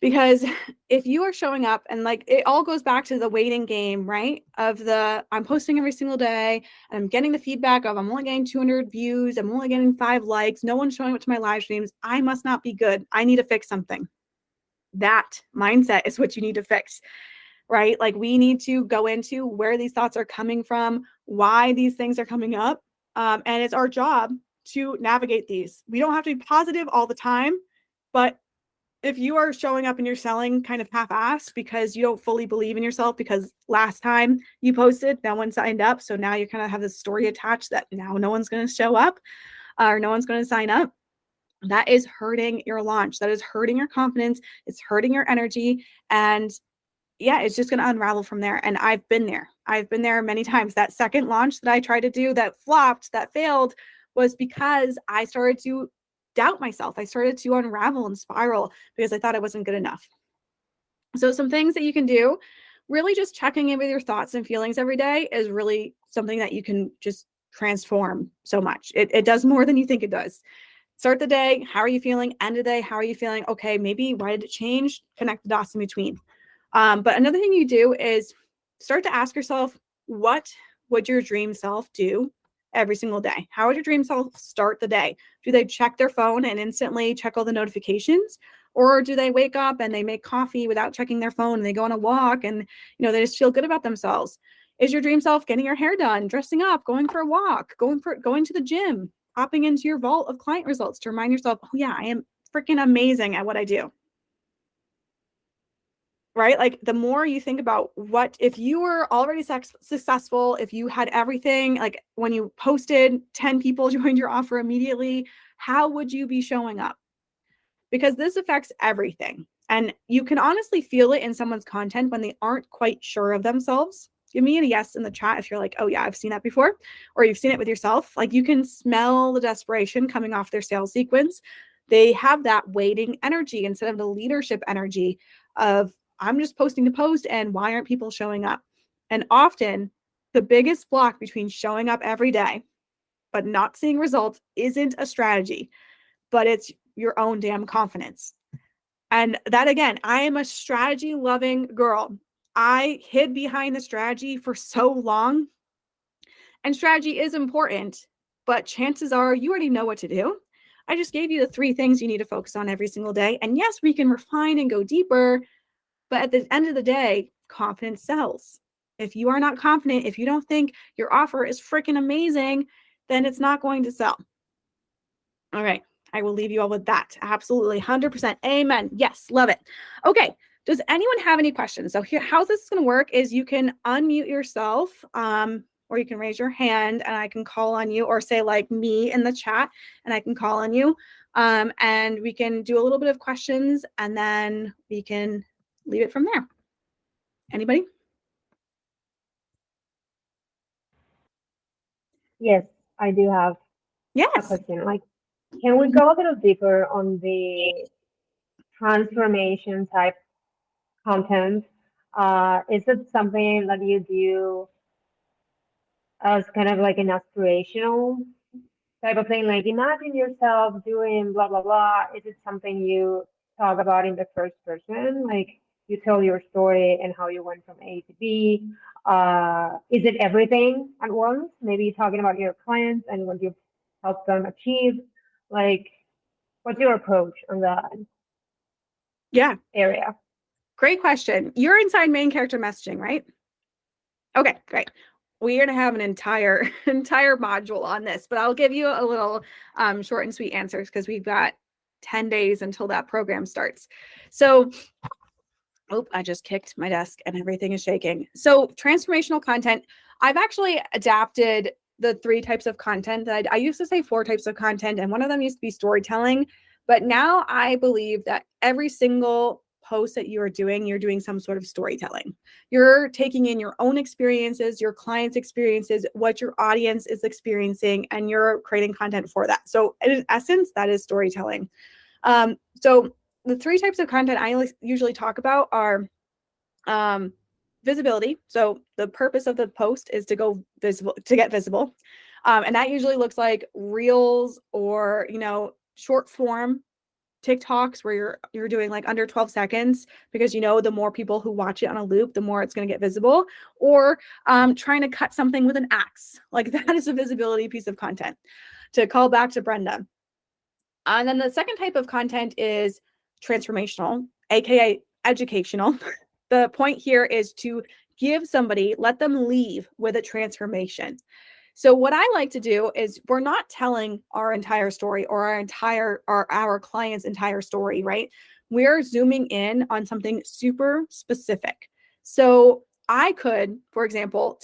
Because if you are showing up and like it all goes back to the waiting game, right? Of I'm posting every single day and I'm getting the feedback of I'm only getting 200 views. I'm only getting 5 likes. No one's showing up to my live streams. I must not be good. I need to fix something. That mindset is what you need to fix, right? Like we need to go into where these thoughts are coming from, why these things are coming up. And it's our job to navigate these. We don't have to be positive all the time, but if you are showing up and you're selling kind of half-assed because you don't fully believe in yourself because last time you posted, no one signed up. So now you kind of have this story attached that now no one's going to show up or no one's going to sign up. That is hurting your launch. That is hurting your confidence. It's hurting your energy. And yeah, it's just going to unravel from there. And I've been there. I've been there many times. That second launch that I tried to do that flopped, that failed, was because I started to doubt myself. I started to unravel and spiral because I thought I wasn't good enough. So some things that you can do, really just checking in with your thoughts and feelings every day is really something that you can just transform so much. It does more than you think it does. Start the day. How are you feeling? End of the day. How are you feeling? Okay, maybe why did it change? Connect the dots in between. But another thing you do is start to ask yourself, what would your dream self do every single day? How would your dream self start the day? Do they check their phone and instantly check all the notifications? Or do they wake up and they make coffee without checking their phone and they go on a walk and they just feel good about themselves? Is your dream self getting your hair done, dressing up, going for a walk, going to the gym, hopping into your vault of client results to remind yourself, oh yeah, I am freaking amazing at what I do? Right? Like the more you think about what, if you were already successful, if you had everything, like when you posted 10 people joined your offer immediately, how would you be showing up? Because this affects everything. And you can honestly feel it in someone's content when they aren't quite sure of themselves. Give me a yes in the chat if you're like, oh yeah, I've seen that before, or you've seen it with yourself. Like you can smell the desperation coming off their sales sequence. They have that waiting energy instead of the leadership energy of, I'm just posting to post and why aren't people showing up? And often the biggest block between showing up every day but not seeing results isn't a strategy, but it's your own damn confidence. And that, again, I am a strategy loving girl. I hid behind the strategy for so long. And strategy is important, but chances are you already know what to do. I just gave you the 3 things you need to focus on every single day. And yes, we can refine and go deeper, but at the end of the day, confidence sells. If you are not confident, if you don't think your offer is freaking amazing, then it's not going to sell. All right. I will leave you all with that. Absolutely. 100%. Amen. Yes. Love it. Okay. Does anyone have any questions? So here, how this is going to work is you can unmute yourself, or you can raise your hand and I can call on you, or say like me in the chat and I can call on you. And we can do a little bit of questions and then we can leave it from there. Anybody? Yes, I do have a Yes. question. Like, can we go a little deeper on the transformation type content? Is it something that you do as kind of like an aspirational type of thing? Like, imagine yourself doing blah, blah, blah. Is it something you talk about in the first person? Like, you tell your story and how you went from A to B. Is it everything at once? Maybe talking about your clients and what you've helped them achieve. Like, what's your approach on that area? Great question. You're inside main character messaging, right? Okay, great. We're going to have an entire module on this, but I'll give you a little short and sweet answers because we've got 10 days until that program starts. So, I just kicked my desk and everything is shaking. So transformational content, I've actually adapted the 3 types of content that I used to say 4 types of content, and one of them used to be storytelling. But now I believe that every single post that you are doing, you're doing some sort of storytelling. You're taking in your own experiences, your clients' experiences, what your audience is experiencing, and you're creating content for that. So in essence, that is storytelling. So the 3 types of content I usually talk about are visibility. So the purpose of the post is to go visible, to get visible. And that usually looks like reels or, short form TikToks where you're doing like under 12 seconds because the more people who watch it on a loop, the more it's going to get visible. Or trying to cut something with an axe. Like that is a visibility piece of content. To call back to Brenda. And then the second type of content is transformational, aka educational. The point here is to give somebody, let them leave with a transformation. So what I like to do is we're not telling our entire story or our client's entire story, right? We're zooming in on something super specific. So I could, for example,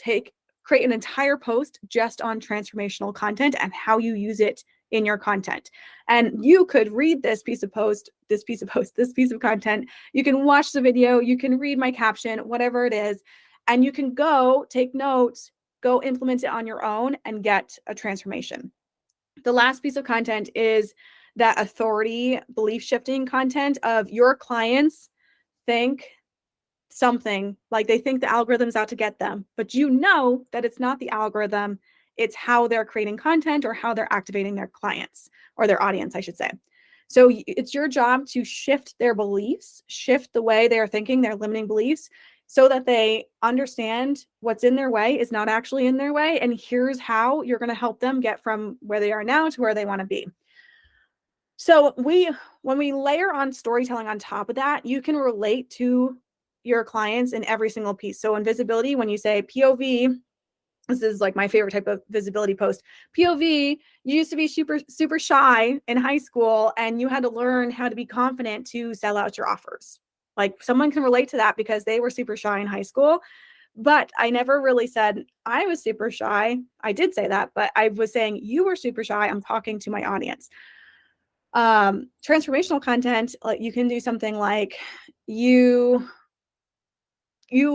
create an entire post just on transformational content and how you use it in your content. And you could read this piece of content. You can watch the video, you can read my caption, whatever it is, and you can go take notes, go implement it on your own and get a transformation. The last piece of content is that authority, belief shifting content of your clients think something, like they think the algorithm's out to get them, but that it's not the algorithm, it's how they're creating content or how they're activating their clients or their audience, I should say. So it's your job to shift their beliefs, shift the way they're thinking, their limiting beliefs, so that they understand what's in their way is not actually in their way. And here's how you're going to help them get from where they are now to where they want to be. So when we layer on storytelling on top of that, you can relate to your clients in every single piece. So in visibility, when you say POV, this is like my favorite type of visibility post. POV, you used to be super, super shy in high school and you had to learn how to be confident to sell out your offers. Like someone can relate to that because they were super shy in high school. But I never really said I was super shy. I did say that, but I was saying you were super shy. I'm talking to my audience. Transformational content, like you can do something like you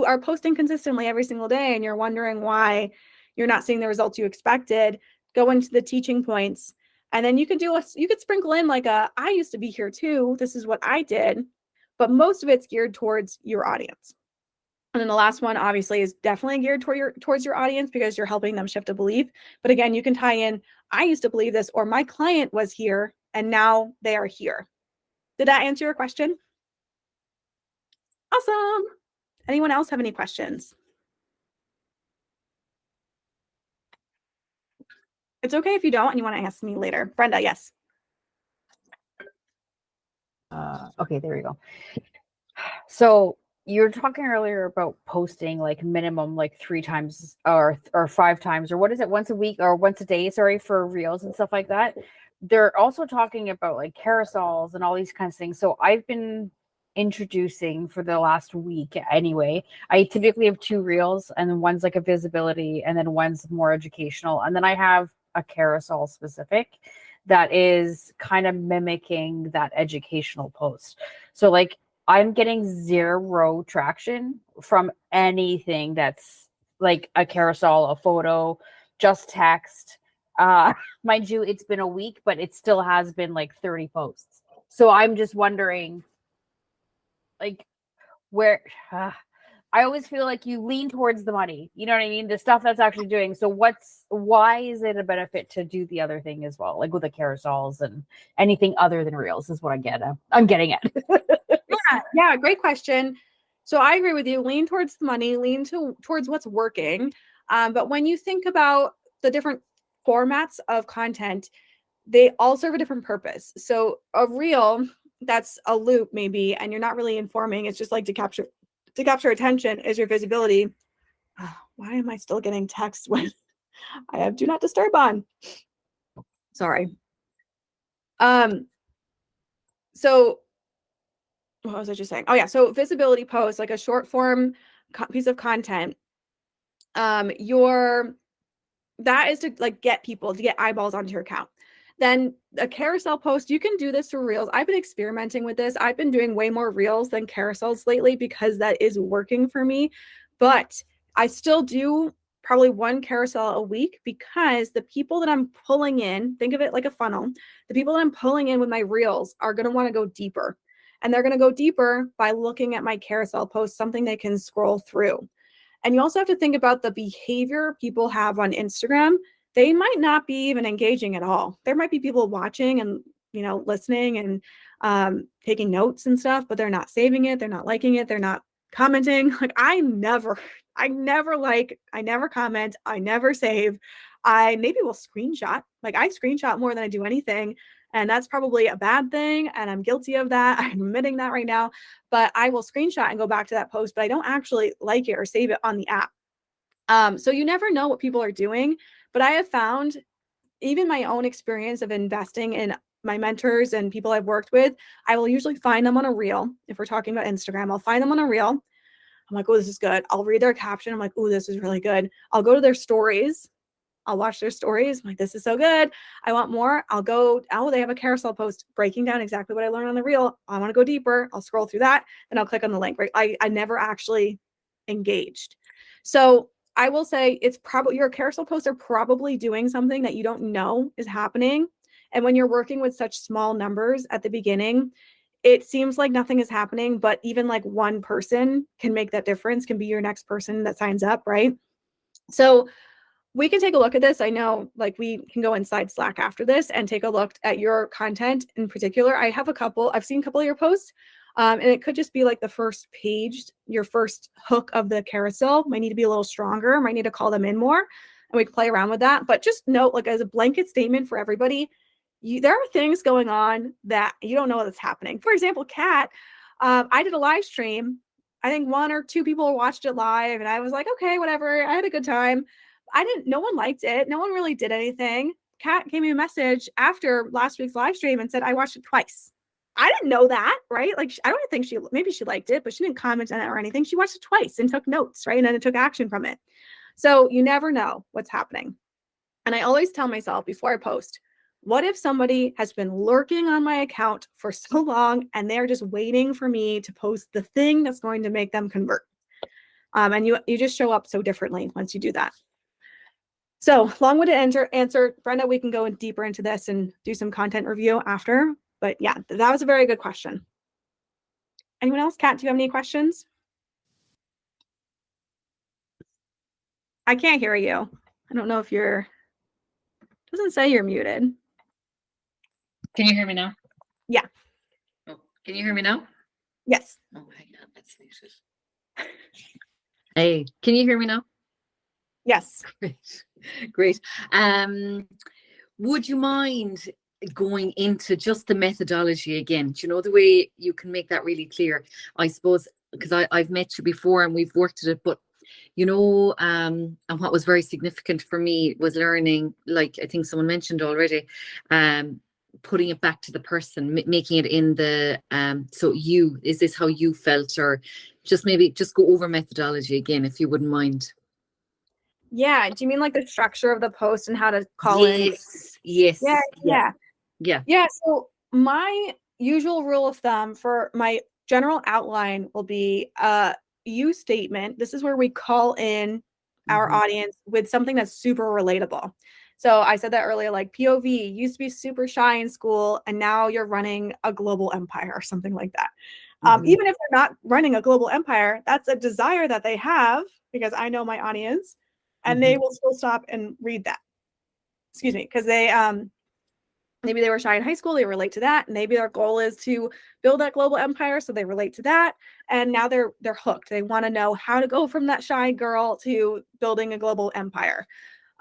are posting consistently every single day and you're wondering why you're not seeing the results you expected. Go into the teaching points, and then you could sprinkle in like I used to be here too, this is what I did, but most of it's geared towards your audience. And then the last one obviously is definitely geared towards your audience because you're helping them shift a belief. But again, you can tie in, I used to believe this, or my client was here and now they are here. Did that answer your question? Awesome. Anyone else have any questions? It's okay if you don't and you want to ask me later. Brenda, yes. Okay, there we go. So you were talking earlier about posting like minimum like 3 times or 5 times, or what is it, once a week or once a day, sorry, for reels and stuff like that. They're also talking about like carousels and all these kinds of things. So I've been introducing for the last week anyway. I typically have 2 reels, and then one's like a visibility, and then one's more educational, and then I have a carousel specific that is kind of mimicking that educational post. So like I'm getting 0 traction from anything that's like a carousel, a photo, just text. Mind you, it's been a week, but it still has been like 30 posts. So I'm just wondering, like, where I always feel like you lean towards the money. You know what I mean? The stuff that's actually doing. So why is it a benefit to do the other thing as well? Like with the carousels and anything other than reels is what I'm getting at. Yeah, great question. So I agree with you. Lean towards the money, towards what's working. But when you think about the different formats of content, they all serve a different purpose. So a reel, that's a loop maybe, and you're not really informing. It's just like to capture attention is your visibility. Why am I still getting texts when I have do not disturb on? Sorry. So what was I just saying? Oh yeah, so visibility posts, like a short form piece of content. That is to like get people to get eyeballs onto your account. Then a carousel post, you can do this for reels. I've been experimenting with this. I've been doing way more reels than carousels lately because that is working for me. But I still do probably 1 carousel a week because the people that I'm pulling in, think of it like a funnel, the people that I'm pulling in with my reels are going to want to go deeper. And they're going to go deeper by looking at my carousel post, something they can scroll through. And you also have to think about the behavior people have on Instagram. They might not be even engaging at all. There might be people watching and, listening and taking notes and stuff, but they're not saving it. They're not liking it. They're not commenting. Like I never like, I never comment. I never save. I maybe will screenshot. Like I screenshot more than I do anything. And that's probably a bad thing. And I'm guilty of that. I'm admitting that right now. But I will screenshot and go back to that post, but I don't actually like it or save it on the app. So you never know what people are doing. But I have found, even my own experience of investing in my mentors and people I've worked with, I will usually find them on a reel. If we're talking about Instagram, I'll find them on a reel. I'm like, oh, this is good. I'll read their caption. I'm like, oh, this is really good. I'll go to their stories. I'll watch their stories. I'm like, this is so good. I want more. I'll go, oh, they have a carousel post breaking down exactly what I learned on the reel. I want to go deeper. I'll scroll through that and I'll click on the link. Right. I never actually engaged. So I will say it's probably your carousel posts are probably doing something that you don't know is happening. And when you're working with such small numbers at the beginning, it seems like nothing is happening, but even like one person can make that difference, can be your next person that signs up. Right. So we can take a look at this. I know like we can go inside Slack after this and take a look at your content in particular. I've seen a couple of your posts, and it could just be like the first page, your first hook of the carousel might need to be a little stronger, might need to call them in more, and we can play around with that. But just note, like as a blanket statement for everybody, there are things going on that you don't know that's happening. For example, Kat, I did a live stream. I think 1 or 2 people watched it live, and I was like, okay, whatever. I had a good time. No one liked it. No one really did anything. Kat gave me a message after last week's live stream and said, I watched it twice. I didn't know that, right? Like, I don't think maybe she liked it, but she didn't comment on it or anything. She watched it twice and took notes, right? And then it took action from it. So you never know what's happening. And I always tell myself before I post, what if somebody has been lurking on my account for so long and they're just waiting for me to post the thing that's going to make them convert? And you just show up so differently once you do that. So long-winded answer, Brenda, we can go deeper into this and do some content review after. But yeah, that was a very good question. Anyone else? Kat, do you have any questions? I can't hear you. I don't know if doesn't say you're muted. Can you hear me now? Yeah. Oh, can you hear me now? Yes. Oh, hang on. Let's sneeze this. Hey, can you hear me now? Yes. Great. Great. Would you mind going into just the methodology again. Do you know the way you can make that really clear? I suppose because I've met you before and we've worked at it, but and what was very significant for me was learning, like I think someone mentioned already, putting it back to the person, making it in the is this how you felt, or maybe just go over methodology again if you wouldn't mind. Yeah. Do you mean like the structure of the post and how to call in? Yes. Yeah. So my usual rule of thumb for my general outline will be a you statement. This is where we call in our audience with something that's super relatable. So I said that earlier, like POV, used to be super shy in school and now you're running a global empire or something like that. Even if they're not running a global empire, that's a desire that they have, because I know my audience, and they will still stop and read that. Excuse me, because they maybe they were shy in high school, they relate to that. Maybe their goal is to build that global empire, so they relate to that. And now they're hooked. They want to know how to go from that shy girl to building a global empire.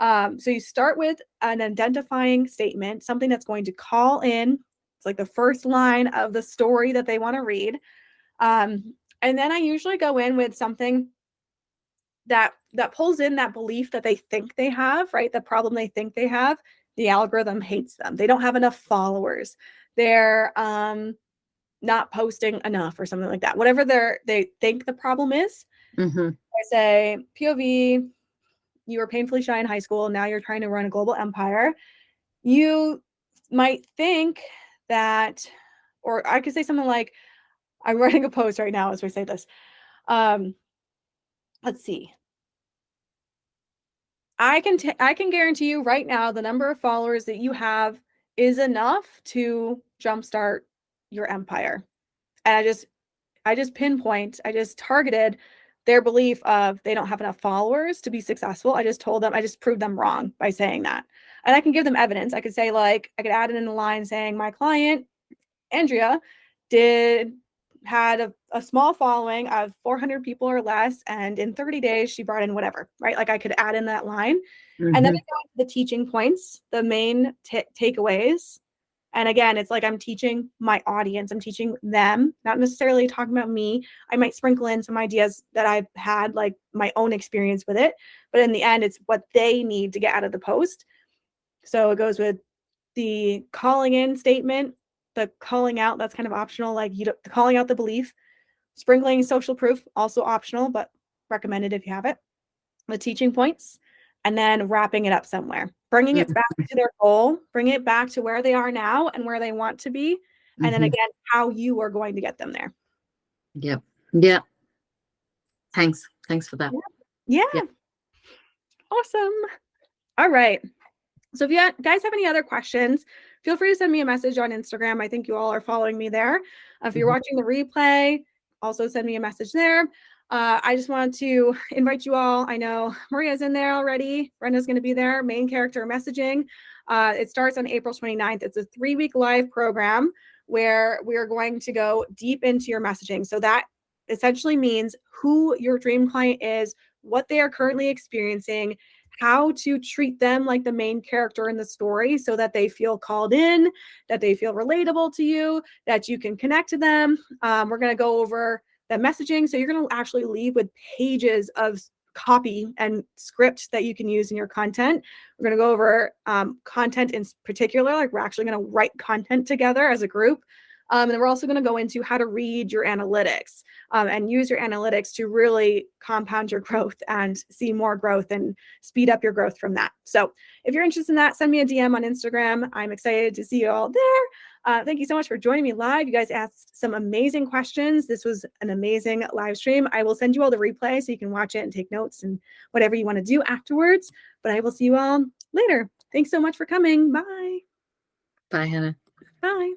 So you start with an identifying statement, something that's going to call in. It's like the first line of the story that they want to read. And then I usually go in with something that pulls in that belief that they think they have, right? The problem they think they have. The algorithm hates them. They don't have enough followers. They're not posting enough or something like that. Whatever they think the problem is. I say, POV, you were painfully shy in high school. Now you're trying to run a global empire. You might think that, or I could say something like, I'm writing a post right now as we say this. Let's see. I can guarantee you right now the number of followers that you have is enough to jumpstart your empire. And I just targeted their belief of they don't have enough followers to be successful. I just proved them wrong by saying that. And I can give them evidence. I could say, like, I could add it in the line saying my client, Andrea, had a small following of 400 people or less, and in 30 days she brought in whatever, right? Like I could add in that line. And then I go into the teaching points, the main takeaways. And again, it's like I'm teaching my audience, I'm teaching them, not necessarily talking about me. I might sprinkle in some ideas that I've had, like my own experience with it, but in the end it's what they need to get out of the post. So it goes with the calling in statement, the calling out, that's kind of optional, like calling out the belief. Sprinkling social proof, also optional, but recommended if you have it. The teaching points, and then wrapping it up somewhere. Bringing it back to their goal, bring it back to where they are now and where they want to be. And then again, how you are going to get them there. Yep. Yeah. Thanks for that. Yeah. Awesome. All right. So if you guys have any other questions, feel free to send me a message on Instagram. I think you all are following me there. If you're watching the replay, also send me a message there. I just want to invite you all. I know Maria's in there already. Brenda's going to be there. Main character messaging. It starts on April 29th. It's a 3-week live program where we are going to go deep into your messaging. So that essentially means who your dream client is, what they are currently experiencing, how to treat them like the main character in the story so that they feel called in, that they feel relatable to you, that you can connect to them. We're going to go over the messaging. So you're going to actually leave with pages of copy and script that you can use in your content. We're going to go over content in particular, like we're actually going to write content together as a group. And then we're also going to go into how to read your analytics and use your analytics to really compound your growth and see more growth and speed up your growth from that. So if you're interested in that, send me a DM on Instagram. I'm excited to see you all there. Thank you so much for joining me live. You guys asked some amazing questions. This was an amazing live stream. I will send you all the replay so you can watch it and take notes and whatever you want to do afterwards. But I will see you all later. Thanks so much for coming. Bye. Bye, Hannah. Bye.